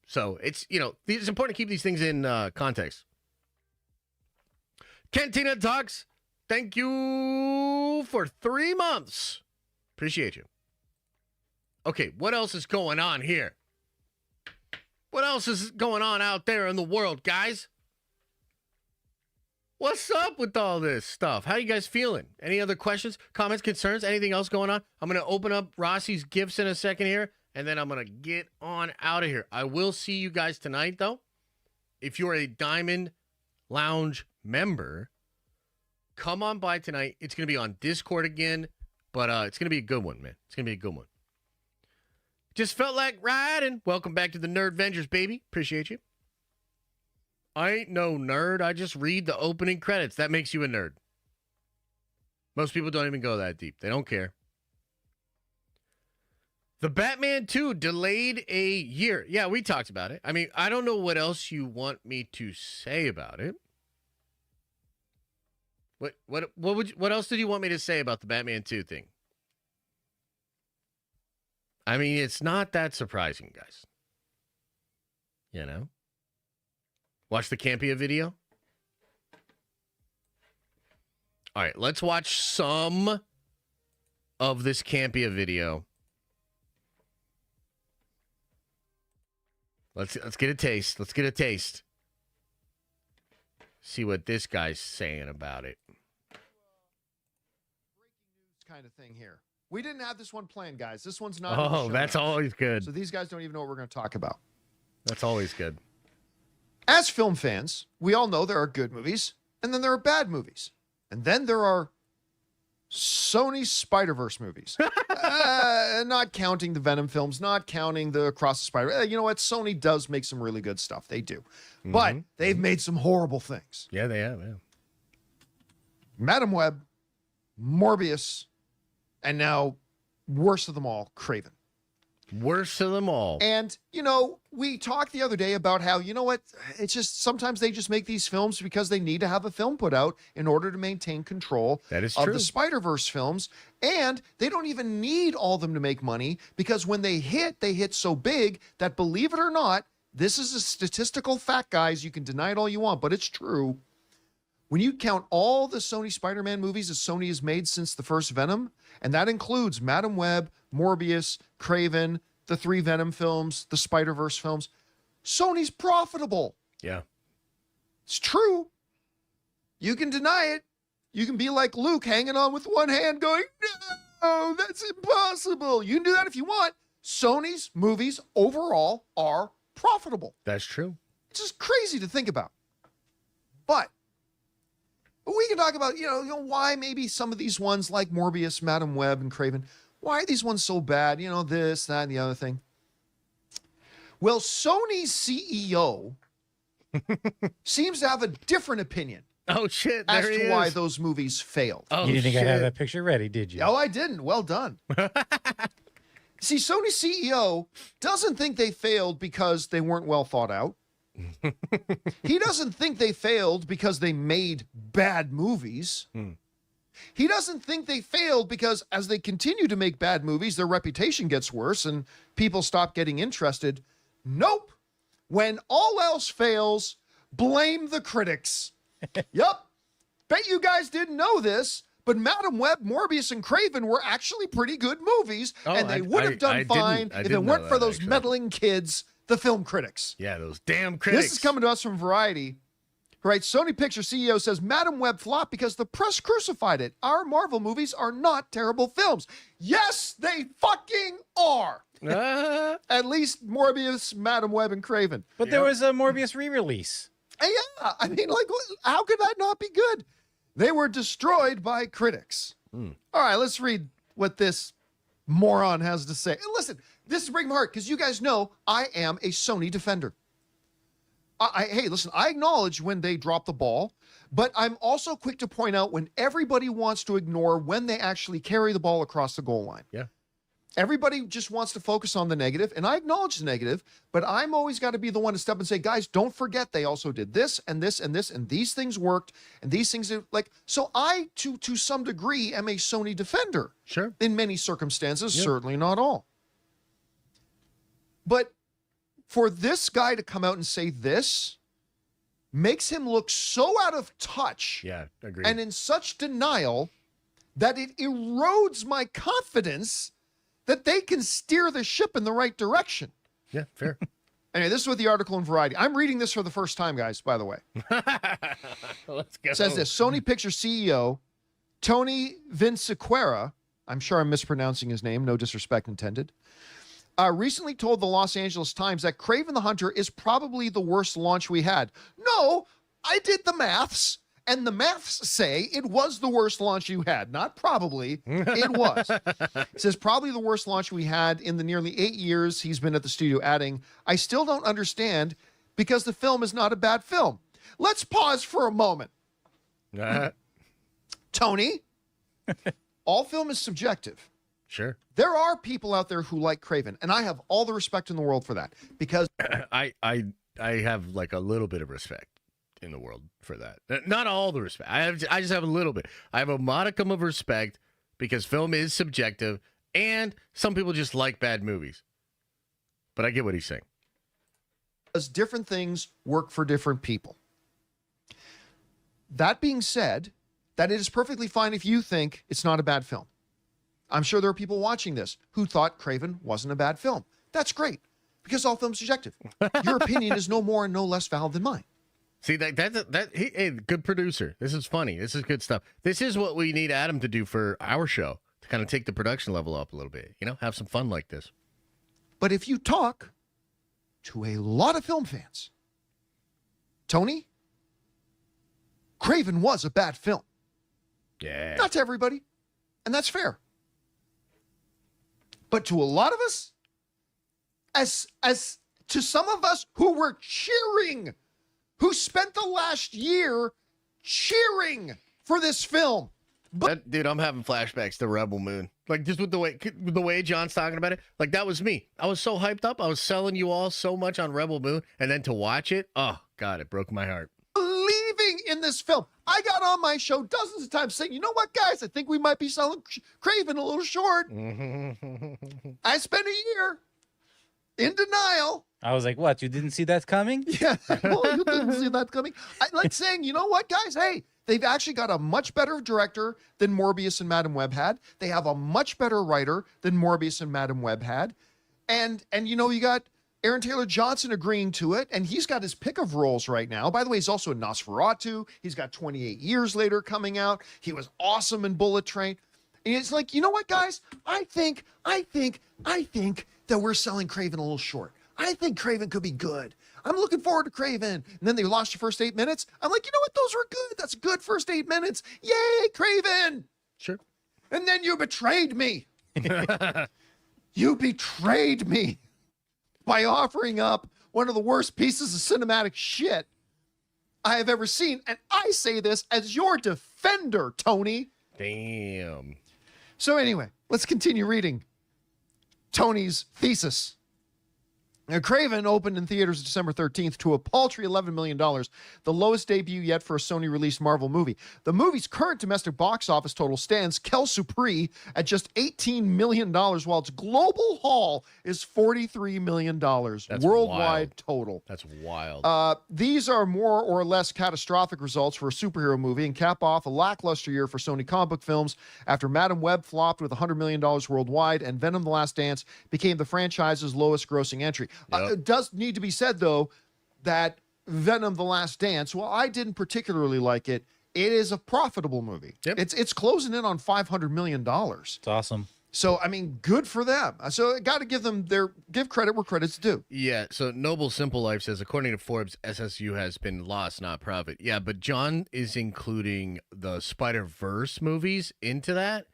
So it's, you know, it's important to keep these things in context. Cantina Talks, thank you for 3 months. Appreciate you. Okay, what else is going on here? What else is going on out there in the world, guys? What's up with all this stuff? How you guys feeling? Any other questions, comments, concerns, anything else going on? I'm going to open up Rossi's gifts in a second here, and then I'm going to get on out of here. I will see you guys tonight, though. If you're a Diamond Lounge member, come on by tonight. It's going to be on Discord again, but it's going to be a good one, man. It's going to be a good one. Just felt like riding. Welcome back to the Nerd Vengers, baby. Appreciate you. I ain't no nerd. I just read the opening credits. That makes you a nerd. Most people don't even go that deep. They don't care. The Batman 2 delayed a year. Yeah, we talked about it. I mean, I don't know what else you want me to say about it. What else did you want me to say about the Batman 2 thing? I mean, it's not that surprising, guys. You know? Watch the Campea video. All right, let's watch some of this Campea video. Let's get a taste. Let's get a taste. See what this guy's saying about it. Breaking news kind of thing here. We didn't have this one planned, guys. This one's not. Oh, that's always good. So these guys don't even know what we're going to talk about. That's always good. As film fans, we all know there are good movies, and then there are bad movies. And then there are Sony Spider-Verse movies. Not counting the Venom films, not counting the Across the Spider. You know what? Sony does make some really good stuff. They do. But they've made some horrible things. Yeah, they have. Yeah. Madam Web, Morbius, and now, worst of them all, Craven. Worst of them all. And, you know, we talked the other day about how, you know what, it's just sometimes they just make these films because they need to have a film put out in order to maintain control of the Spider-Verse films. And they don't even need all of them to make money because when they hit so big that, believe it or not, this is a statistical fact, guys. You can deny it all you want, but it's true. When you count all the Sony Spider-Man movies that Sony has made since the first Venom, and that includes Madam Web, Morbius, Craven, the 3 Venom films, the Spider-Verse films, Sony's profitable. Yeah. It's true. You can deny it. You can be like Luke hanging on with one hand going, no, that's impossible. You can do that if you want. Sony's movies overall are profitable. That's true. It's just crazy to think about. But we can talk about, you know, why maybe some of these ones like Morbius, Madam Web, and Craven, why are these ones so bad? You know, this, that, and the other thing. Well, Sony's CEO seems to have a different opinion. Oh, shit. As to why those movies failed. Oh, you didn't think I had that picture ready, did you? Oh, I didn't. Well done. See, Sony's CEO doesn't think they failed because they weren't well thought out. He doesn't think they failed because they made bad movies. He doesn't think they failed because as they continue to make bad movies, their reputation gets worse and people stop getting interested. Nope. When all else fails, blame the critics. Yup. Bet you guys didn't know this, but Madam Web, Morbius, and Craven were actually pretty good movies, and they would have done fine if it weren't for those meddling kids, the film critics. Yeah, those damn critics. This is coming to us from Variety. Right, Sony Pictures CEO says Madam Web flopped because the press crucified it. Our Marvel movies are not terrible films. Yes, they fucking are. At least Morbius, Madam Web, and Craven. But there was a Morbius re-release. Yeah, I mean, like, how could that not be good? They were destroyed by critics. All right, let's read what this moron has to say. And listen, this is breaking my heart because you guys know I am a Sony defender. Hey, listen, I acknowledge when they drop the ball, but I'm also quick to point out when everybody wants to ignore when they actually carry the ball across the goal line. Yeah. Everybody just wants to focus on the negative, and I acknowledge the negative, but I'm always got to be the one to step and say, guys, don't forget they also did this and this and this, and these things worked, and these things like. So I, to some degree, am a Sony defender. Sure. In many circumstances, certainly not all. But for this guy to come out and say this makes him look so out of touch. Yeah, agreed. And in such denial that it erodes my confidence that they can steer the ship in the right direction. Yeah, fair. Anyway, this is what the article in Variety. I'm reading this for the first time, guys, by the way. Let's go. It says this, Sony Pictures CEO Tony Vinciquerra, I'm sure I'm mispronouncing his name, no disrespect intended, recently told the Los Angeles Times that Kraven the Hunter is probably the worst launch we had. No, I did the maths. And the maths say it was the worst launch you had. Not probably, it was. It says probably the worst launch we had in the nearly 8 years he's been at the studio, adding, I still don't understand because the film is not a bad film. Let's pause for a moment. Tony, all film is subjective. Sure. There are people out there who like Kraven, and I have all the respect in the world for that because I have like a little bit of respect in the world for that. Not all the respect. I just have a little bit. I have a modicum of respect because film is subjective and some people just like bad movies. But I get what he's saying. Because different things work for different people. That being said, that it is perfectly fine if you think it's not a bad film. I'm sure there are people watching this who thought Kraven wasn't a bad film. That's great. because all films are subjective. Your opinion is no more and no less valid than mine. See, hey, good producer. This is funny. This is good stuff. This is what we need Adam to do for our show, to kind of take the production level up a little bit. Have some fun like this. But if you talk to a lot of film fans, Tony, Craven was a bad film. Yeah. Not to everybody, and that's fair. But to a lot of us, as to some of us who were cheering, who spent the last year cheering for this film. Dude, I'm having flashbacks to Rebel Moon. Like, just with the way John's talking about it. Like, that was me. I was so hyped up. I was selling you all so much on Rebel Moon. And then to watch it, oh, God, it broke my heart. Believing in this film. I got on my show dozens of times saying, you know what, guys? I think we might be selling Craven a little short. I spent a year in denial. I was like, what? You didn't see that coming? Yeah, well, you didn't see that coming. I like saying, you know what, guys? Hey, they've actually got a much better director than Morbius and Madam Web had. They have a much better writer than Morbius and Madam Web had. And you got Aaron Taylor Johnson agreeing to it, and he's got his pick of roles right now. By the way, he's also in Nosferatu. He's got 28 Years Later coming out. He was awesome in Bullet Train. And it's like, you know what, guys? I think that we're selling Craven a little short. I think Craven could be good. I'm looking forward to Craven. And then they lost the first 8 minutes. I'm like, you know what? Those were good. That's a good first 8 minutes. Yay, Craven. Sure. And then you betrayed me. You betrayed me by offering up one of the worst pieces of cinematic shit I have ever seen. And I say this as your defender, Tony. Damn. So anyway, let's continue reading Tony's thesis. Now, Craven opened in theaters December 13th to a paltry $11 million, the lowest debut yet for a Sony-released Marvel movie. The movie's current domestic box office total stands Kel Supri at just $18 million, while its global haul is $43 million. That's worldwide wild. total. That's wild. These are more or less catastrophic results for a superhero movie and cap off a lackluster year for Sony comic book films after Madam Web flopped with $100 million worldwide and Venom: The Last Dance became the franchise's lowest grossing entry. Yep. It does need to be said, though, that Venom: The Last Dance, while I didn't particularly like it, it is a profitable movie. Yep. It's closing in on $500 million. It's awesome. So, I mean, good for them. So I got to give credit where credit's due. Yeah, so Noble Simple Life says, according to Forbes, SSU has been loss, not profit. Yeah, but John is including the Spider-Verse movies into that,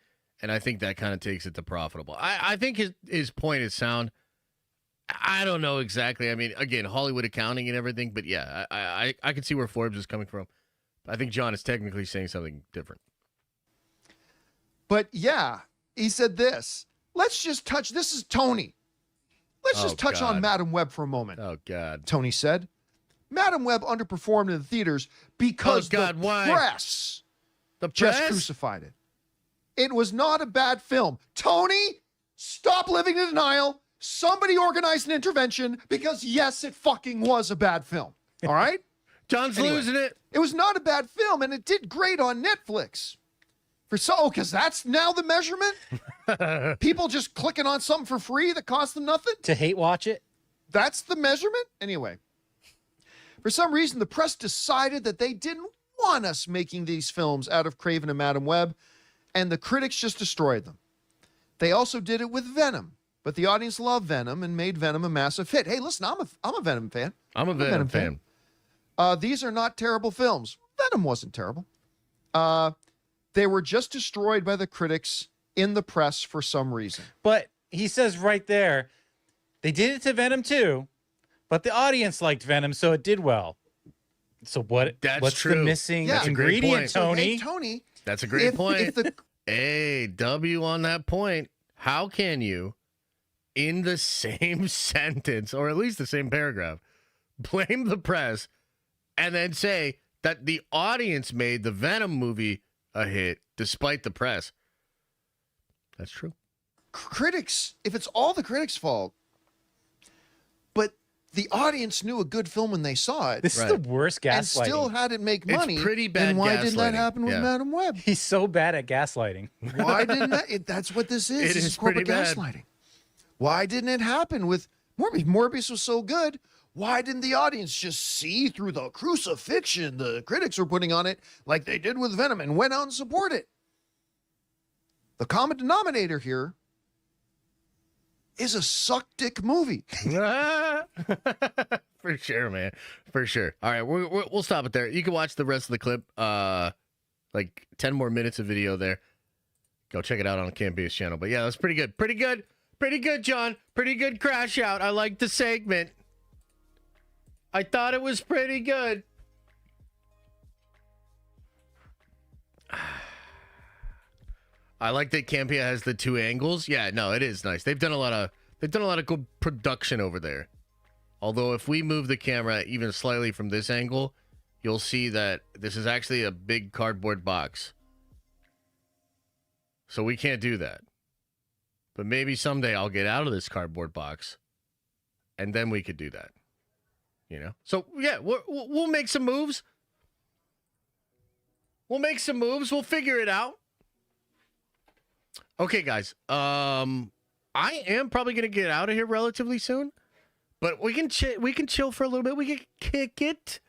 and I think that kind of takes it to profitable. I think his point is sound. I don't know exactly. I mean, again, Hollywood accounting and everything, but yeah, I can see where Forbes is coming from. I think John is technically saying something different. But yeah, he said this. Let's just touch. This is Tony. Let's just touch on Madam Web for a moment. Oh, God. Tony said, Madam Web underperformed in the theaters because the press just crucified it. It was not a bad film. Tony, stop living in denial. Somebody organized an intervention because, yes, it fucking was a bad film. All right? John's losing it. It was not a bad film, and it did great on Netflix. Because that's now the measurement? People just clicking on something for free that costs them nothing? To hate watch it? That's the measurement? Anyway. For some reason, the press decided that they didn't want us making these films out of Craven and Madam Web, and the critics just destroyed them. They also did it with Venom. But the audience loved Venom and made Venom a massive hit. Hey, listen, I'm a Venom fan. I'm a Venom fan. These are not terrible films. Venom wasn't terrible. They were just destroyed by the critics in the press for some reason. But he says right there, they did it to Venom too, but the audience liked Venom, so it did well. So what's the missing ingredient, Tony? So, hey, Tony. That's a great point. Hey, W on that point. How can you, in the same sentence, or at least the same paragraph, blame the press and then say that the audience made the Venom movie a hit despite the press? That's true. Critics, if it's all the critics' fault, but the audience knew a good film when they saw it. This is the worst gaslighting. And still had it make money. It's pretty bad. Then why didn't that happen with Madam Web? He's so bad at gaslighting. Why didn't that? That's what this is. This is corporate gaslighting. Why didn't it happen with Morbius was so good. Why didn't the audience just see through the crucifixion the critics were putting on it like they did with Venom and went out and support it? The common denominator here is a suck dick movie. For sure, man. For sure. All right, we'll stop it there. You can watch the rest of the clip. Like 10 more minutes of video there. Go check it out on Campea's channel. But yeah, that's pretty good. Pretty good. Pretty good, John. Pretty good crash out. I like the segment. I thought it was pretty good. I like that Campea has the two angles. Yeah, no, it is nice. They've done a lot of good production over there. Although if we move the camera even slightly from this angle, you'll see that this is actually a big cardboard box. So we can't do that. But maybe someday I'll get out of this cardboard box and then we could do that. You know? So yeah, we'll make some moves. We'll make some moves. We'll figure it out. Okay, guys. I am probably going to get out of here relatively soon. But we can chill for a little bit. We can kick it.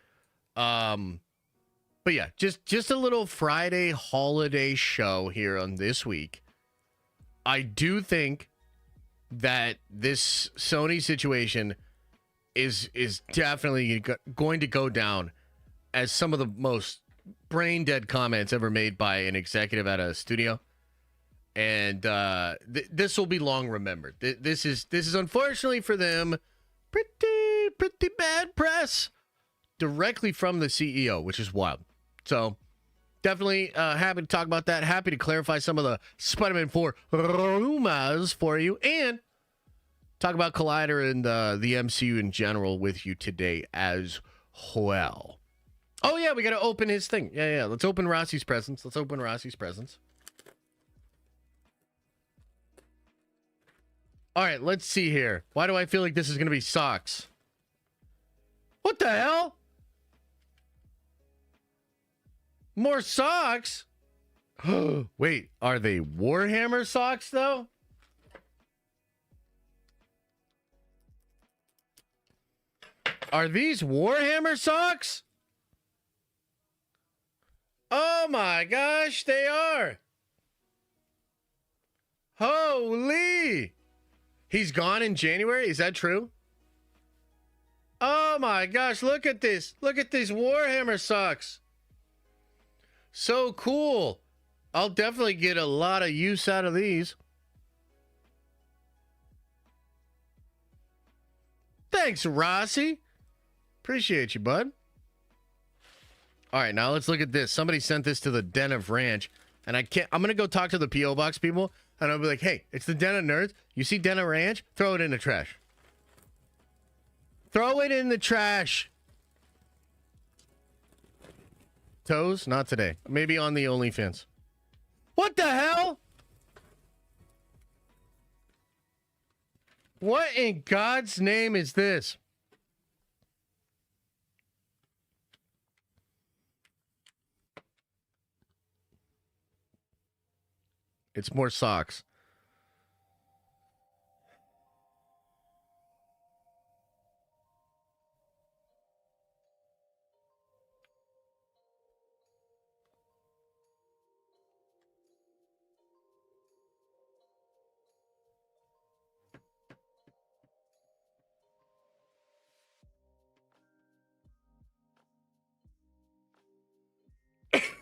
But yeah, just a little Friday holiday show here on this week. I do think that this Sony situation is definitely going to go down as some of the most brain dead comments ever made by an executive at a studio. And this will be long remembered. This is unfortunately for them pretty bad press directly from the CEO, which is wild. So definitely happy to talk about that. Happy to clarify some of the Spider-Man 4 rumors for you, and talk about Collider and the MCU in general with you today as well. Oh yeah, we got to open his thing. Yeah. Let's open Rossi's presents. All right, let's see here. Why do I feel like this is going to be socks? What the hell? More socks? Wait, are they Warhammer socks, though? Are these Warhammer socks? Oh my gosh, they are. Holy. He's gone in January? Is that true? Oh my gosh, look at this. Look at these Warhammer socks. So cool. I'll definitely get a lot of use out of these. Thanks, Rossi. Appreciate you, bud. All right, now let's look at this. Somebody sent this to the Den of Ranch, and I'm going to go talk to the P.O. Box people, and I'll be like, hey, it's the Den of Nerds. You see Den of Ranch? Throw it in the trash. Throw it in the trash. Toes? Not today. Maybe on the OnlyFans. What the hell? What in God's name is this? It's more socks.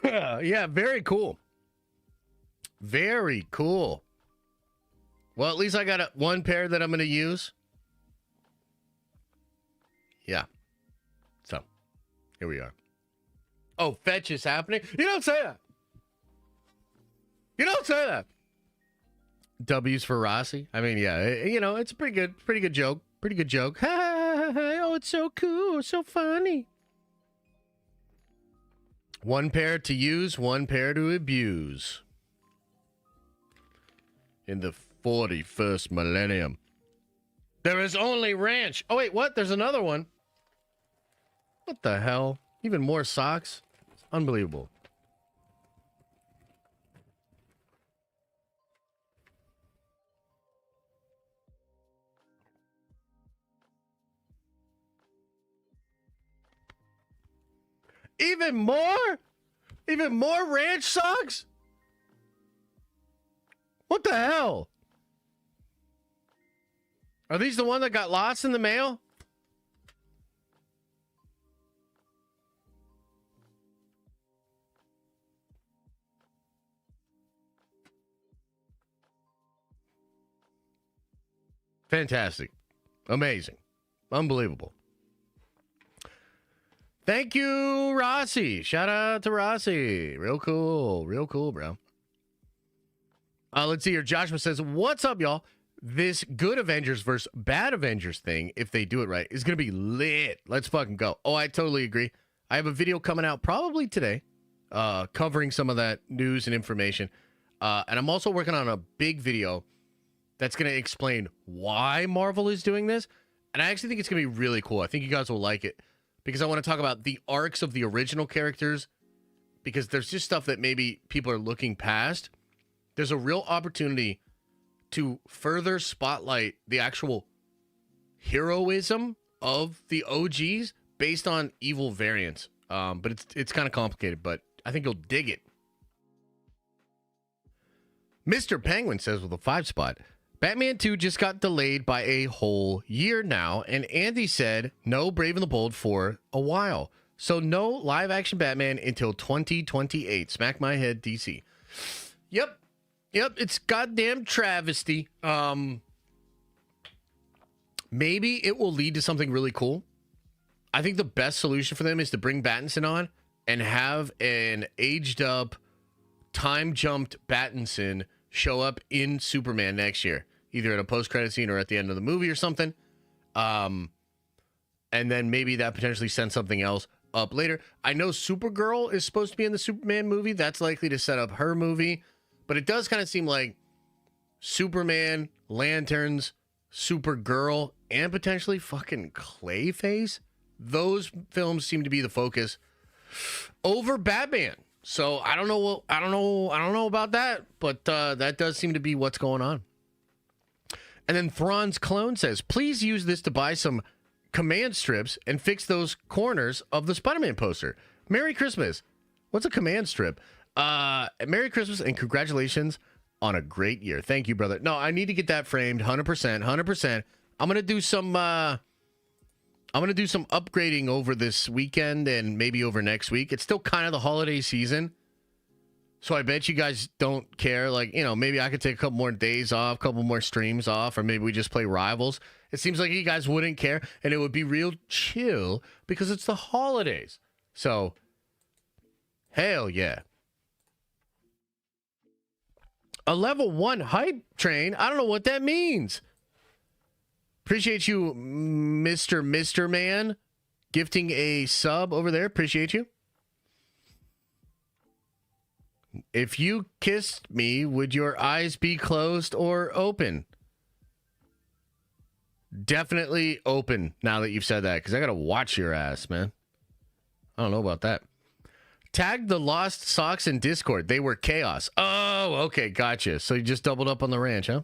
Yeah, very cool. Very cool. Well, at least I got one pair that I'm going to use. Yeah. So, here we are. Oh, fetch is happening? You don't say that. You don't say that. W's for Rossi. I mean, yeah, you know, it's a pretty good joke. Pretty good joke. Oh, it's so cool. So funny. One pair to use, one pair to abuse. In the 41st millennium. There is only ranch. Oh, wait, what? There's another one. What the hell? Even more socks? It's unbelievable. Even more? Even more ranch socks? What the hell? Are these the one that got lost in the mail? Fantastic. Amazing. Unbelievable. Thank you, Rossi. Shout out to Rossi. Real cool. Real cool, bro. Let's see here. Joshua says, what's up, y'all? This good Avengers versus bad Avengers thing, if they do it right, is going to be lit. Let's fucking go. Oh, I totally agree. I have a video coming out probably today covering some of that news and information. And I'm also working on a big video that's going to explain why Marvel is doing this. And I actually think it's going to be really cool. I think you guys will like it because I want to talk about the arcs of the original characters because there's just stuff that maybe people are looking past. There's a real opportunity to further spotlight the actual heroism of the OGs based on evil variants. But it's kind of complicated, but I think you'll dig it. Mr. Penguin says with a 5 spot, Batman 2 just got delayed by a whole year now, and Andy said no Brave and the Bold for a while. So no live action Batman until 2028. Smack my head, DC. Yep, it's goddamn travesty. Maybe it will lead to something really cool. I think the best solution for them is to bring Pattinson on and have an aged up, time jumped Pattinson show up in Superman next year, either at a post-credit scene or at the end of the movie or something. And then maybe that potentially sends something else up later. I know Supergirl is supposed to be in the Superman movie. That's likely to set up her movie. But it does kind of seem like Superman, Lanterns, Supergirl, and potentially fucking Clayface. Those films seem to be the focus over Batman. So I don't know about that, but that does seem to be what's going on. And then Thrawn's clone says, please use this to buy some command strips and fix those corners of the Spider-Man poster. Merry Christmas. What's a command strip? Merry Christmas and congratulations on a great year. Thank you, brother. No, I need to get that framed 100%. I'm going to do some upgrading over this weekend and maybe over next week. It's still kind of the holiday season. So I bet you guys don't care. Like, maybe I could take a couple more days off, a couple more streams off, or maybe we just play Rivals. It seems like you guys wouldn't care, and it would be real chill because it's the holidays. So, hell yeah. A level 1 hype train? I don't know what that means. Appreciate you, Mr. Man, gifting a sub over there. Appreciate you. If you kissed me, would your eyes be closed or open? Definitely open now that you've said that, because I got to watch your ass, man. I don't know about that. Tag the lost socks in Discord. They were chaos. Oh, okay. Gotcha. So you just doubled up on the ranch, huh?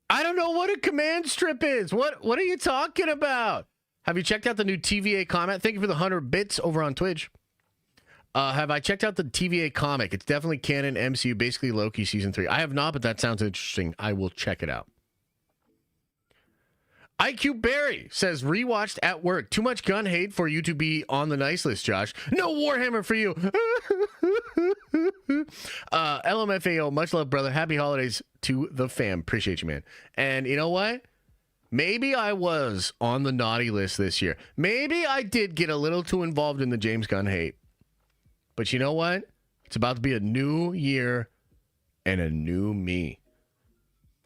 I don't know what a command strip is. What are you talking about? Have you checked out the new TVA comic? Thank you for the 100 bits over on Twitch. Have I checked out the TVA comic? It's definitely canon MCU, basically Loki season 3. I have not, but that sounds interesting. I will check it out. IQ Barry says, rewatched at work. Too much gun hate for you to be on the nice list, Josh. No Warhammer for you. LMFAO, much love, brother. Happy holidays to the fam. Appreciate you, man. And you know what? Maybe I was on the naughty list this year. Maybe I did get a little too involved in the James Gunn hate. But you know what? It's about to be a new year and a new me.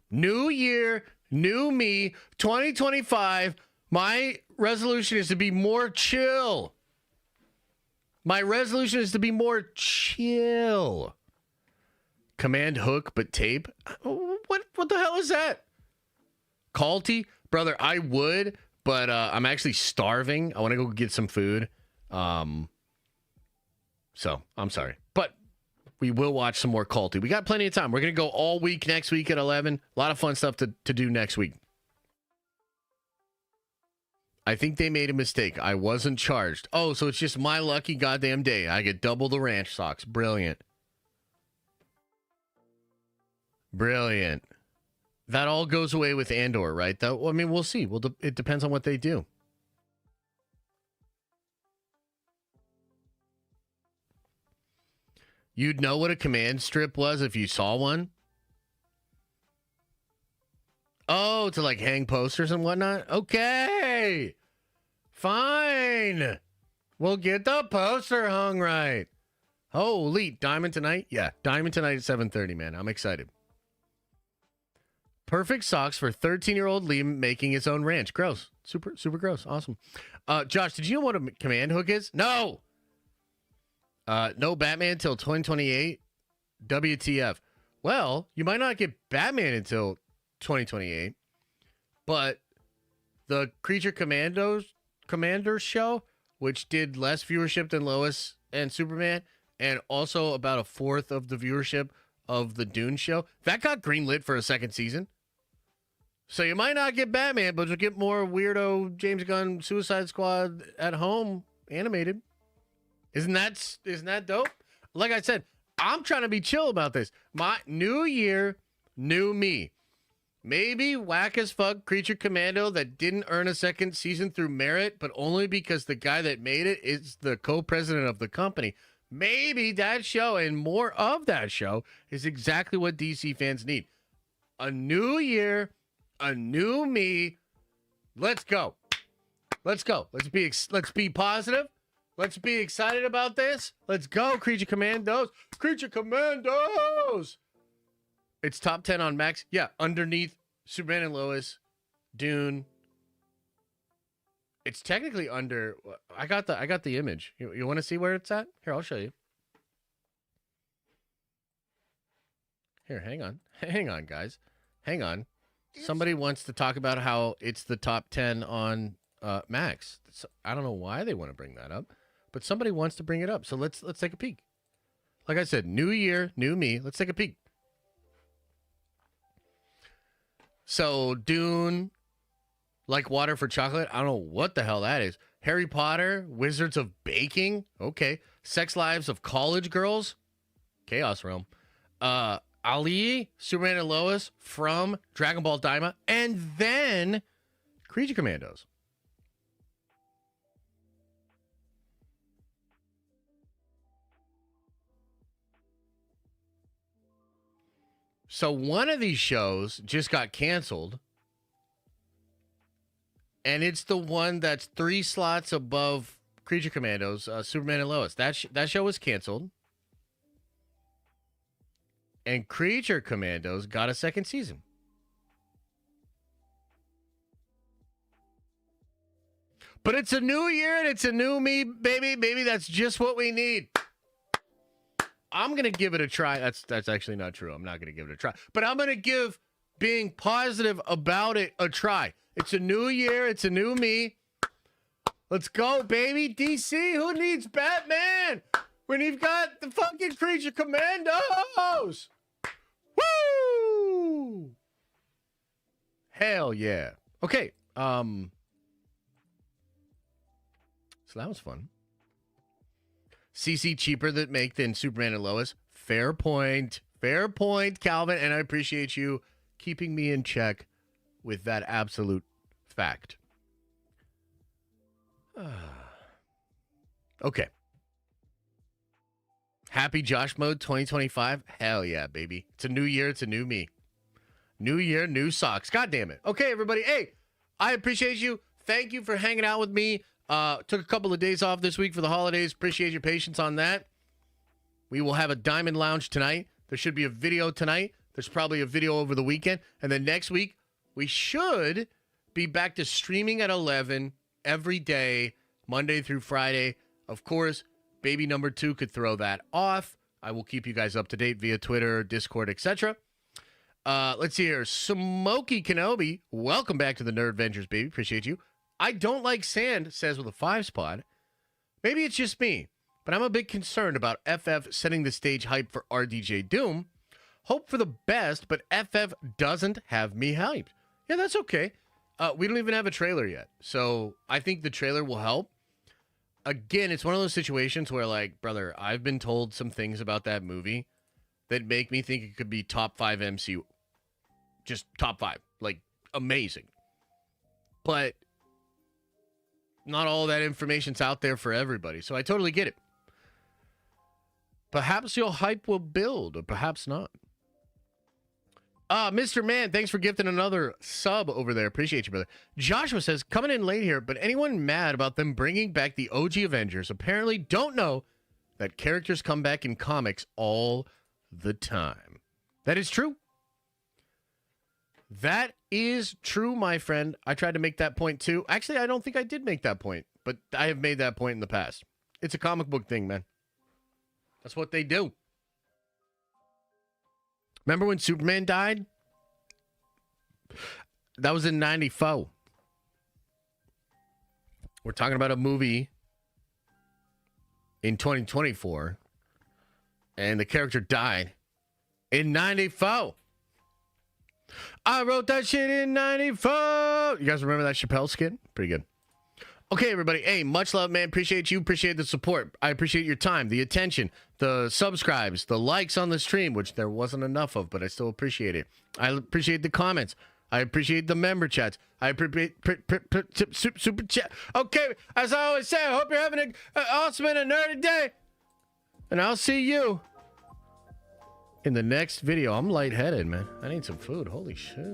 New year, new me, 2025. My resolution is to be more chill. My resolution is to be more chill. Command hook, but tape? What the hell is that? Calty? Brother, I would, but I'm actually starving. I want to go get some food. So, I'm sorry. But we will watch some more Culty. We got plenty of time. We're going to go all week next week at 11. A lot of fun stuff to do next week. I think they made a mistake. I wasn't charged. Oh, so it's just my lucky goddamn day. I get double the ranch socks. Brilliant. Brilliant. That all goes away with Andor, right? Though, I mean, we'll see. It depends on what they do. You'd know what a command strip was if you saw one? Oh, to like hang posters and whatnot? Okay. Fine. We'll get the poster hung right. Holy, Diamond tonight? Yeah, Diamond tonight at 7:30, man. I'm excited. Perfect socks for 13-year-old Liam making his own ranch. Gross. Super, super gross. Awesome. Josh, did you know what a command hook is? No. No Batman until 2028. WTF. Well, you might not get Batman until 2028, but the Creature Commanders show, which did less viewership than Lois and Superman, and also about a fourth of the viewership of the Dune show, that got greenlit for a second season. So you might not get Batman, but you'll get more weirdo James Gunn Suicide Squad at home animated. Isn't that dope? Like I said, I'm trying to be chill about this. My new year, new me. Maybe whack as fuck Creature Commando that didn't earn a second season through merit, but only because the guy that made it is the co-president of the company. Maybe that show and more of that show is exactly what DC fans need. A new year, a new me. Let's go. Let's go. Let's be positive. Let's be excited about this. Let's go, Creature Commandos. Creature Commandos. It's top 10 on Max. Yeah, underneath Superman and Lois, Dune. It's technically under. I got the image. You want to see where it's at? Here, I'll show you. Here, hang on, guys, hang on. Somebody wants to talk about how it's the top 10 on Max. I don't know why they want to bring that up, but somebody wants to bring it up. So let's take a peek. Like I said, new year, new me. Let's take a peek. So Dune, Like Water for Chocolate. I don't know what the hell that is. Harry Potter, Wizards of Baking. Okay. Sex Lives of College Girls. Chaos Realm. Ali, Superman and Lois, From, Dragon Ball Daima, and then Creature Commandos. So one of these shows just got canceled, and it's the one that's 3 slots above Creature Commandos, Superman and Lois. That show was canceled. And Creature Commandos got a second season. But it's a new year and it's a new me, baby. Baby, that's just what we need. I'm going to give it a try. That's actually not true. I'm not going to give it a try. But I'm going to give being positive about it a try. It's a new year. It's a new me. Let's go, baby. DC, who needs Batman when you've got the fucking Creature Commandos? Woo! Hell yeah. Okay. So that was fun. CC cheaper than Superman and Lois. Fair point. Fair point, Calvin. And I appreciate you keeping me in check with that absolute fact. Okay. Happy Josh Mode 2025. Hell yeah, baby. It's a new year. It's a new me. New year, new socks. God damn it. Okay, everybody. Hey, I appreciate you. Thank you for hanging out with me. Took a couple of days off this week for the holidays. Appreciate your patience on that. We will have a Diamond Lounge tonight. There should be a video tonight. There's probably a video over the weekend. And then next week, we should be back to streaming at 11 every day, Monday through Friday. Of course, baby number 2 could throw that off. I will keep you guys up to date via Twitter, Discord, etc. Let's see here. Smokey Kenobi, welcome back to the Nerd Ventures, baby. Appreciate you. I don't like sand, says with a 5 spot. Maybe it's just me, but I'm a bit concerned about FF setting the stage hype for RDJ Doom. Hope for the best, but FF doesn't have me hyped. Yeah, that's okay. We don't even have a trailer yet. So I think the trailer will help. Again, it's one of those situations where, like, brother, I've been told some things about that movie that make me think it could be top 5 MCU. Just top 5. Like, amazing. But not all that information's out there for everybody. So I totally get it. Perhaps your hype will build, or perhaps not. Mr. Man, thanks for gifting another sub over there. Appreciate you, brother. Joshua says, coming in late here, but anyone mad about them bringing back the OG Avengers apparently don't know that characters come back in comics all the time. That is true. That is true, my friend. I tried to make that point too. Actually, I don't think I did make that point, but I have made that point in the past. It's a comic book thing, man. That's what they do. Remember when Superman died? That was in 94. We're talking about a movie in 2024, and the character died in 94. I wrote that shit in 94. You guys remember that Chappelle skit? Pretty good. Okay, everybody. Hey, much love, man. Appreciate you. Appreciate the support. I appreciate your time, the attention, the subscribes, the likes on the stream, which there wasn't enough of, but I still appreciate it. I appreciate the comments. I appreciate the member chats. I appreciate super chat. Okay, as I always say, I hope you're having an awesome and a nerdy day. And I'll see you in the next video. I'm lightheaded, man. I need some food. Holy shit.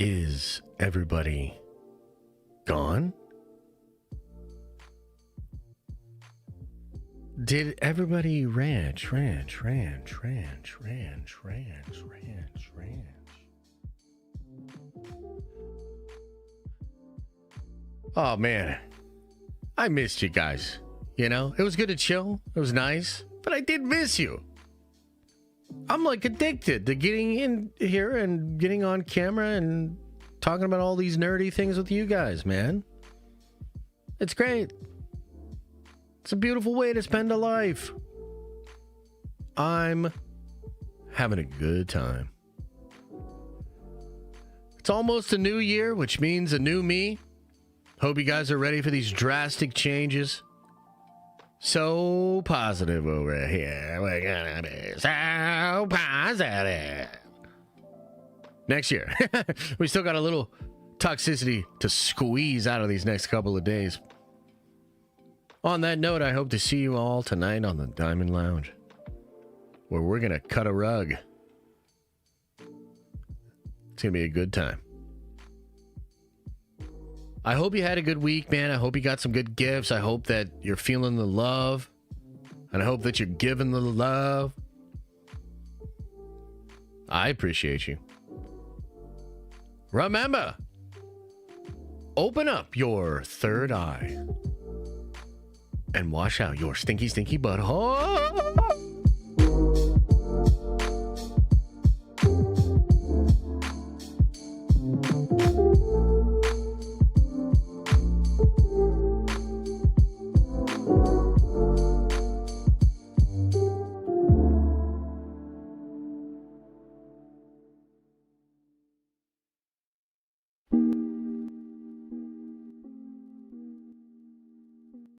Is everybody gone? Did everybody ranch? Oh, man. I missed you guys. You know, it was good to chill. It was nice. But I did miss you. I'm like addicted to getting in here and getting on camera and talking about all these nerdy things with you guys, man. It's great. It's a beautiful way to spend a life. I'm having a good time. It's almost a new year, which means a new me. Hope you guys are ready for these drastic changes. So positive over here. We're gonna be so positive. Next year. We still got a little toxicity to squeeze out of these next couple of days. On that note, I hope to see you all tonight on the Diamond Lounge, where we're gonna cut a rug. It's gonna be a good time. I hope you had a good week, man. I hope you got some good gifts. I hope that you're feeling the love. And I hope that you're giving the love. I appreciate you. Remember, open up your third eye and wash out your stinky, stinky butthole.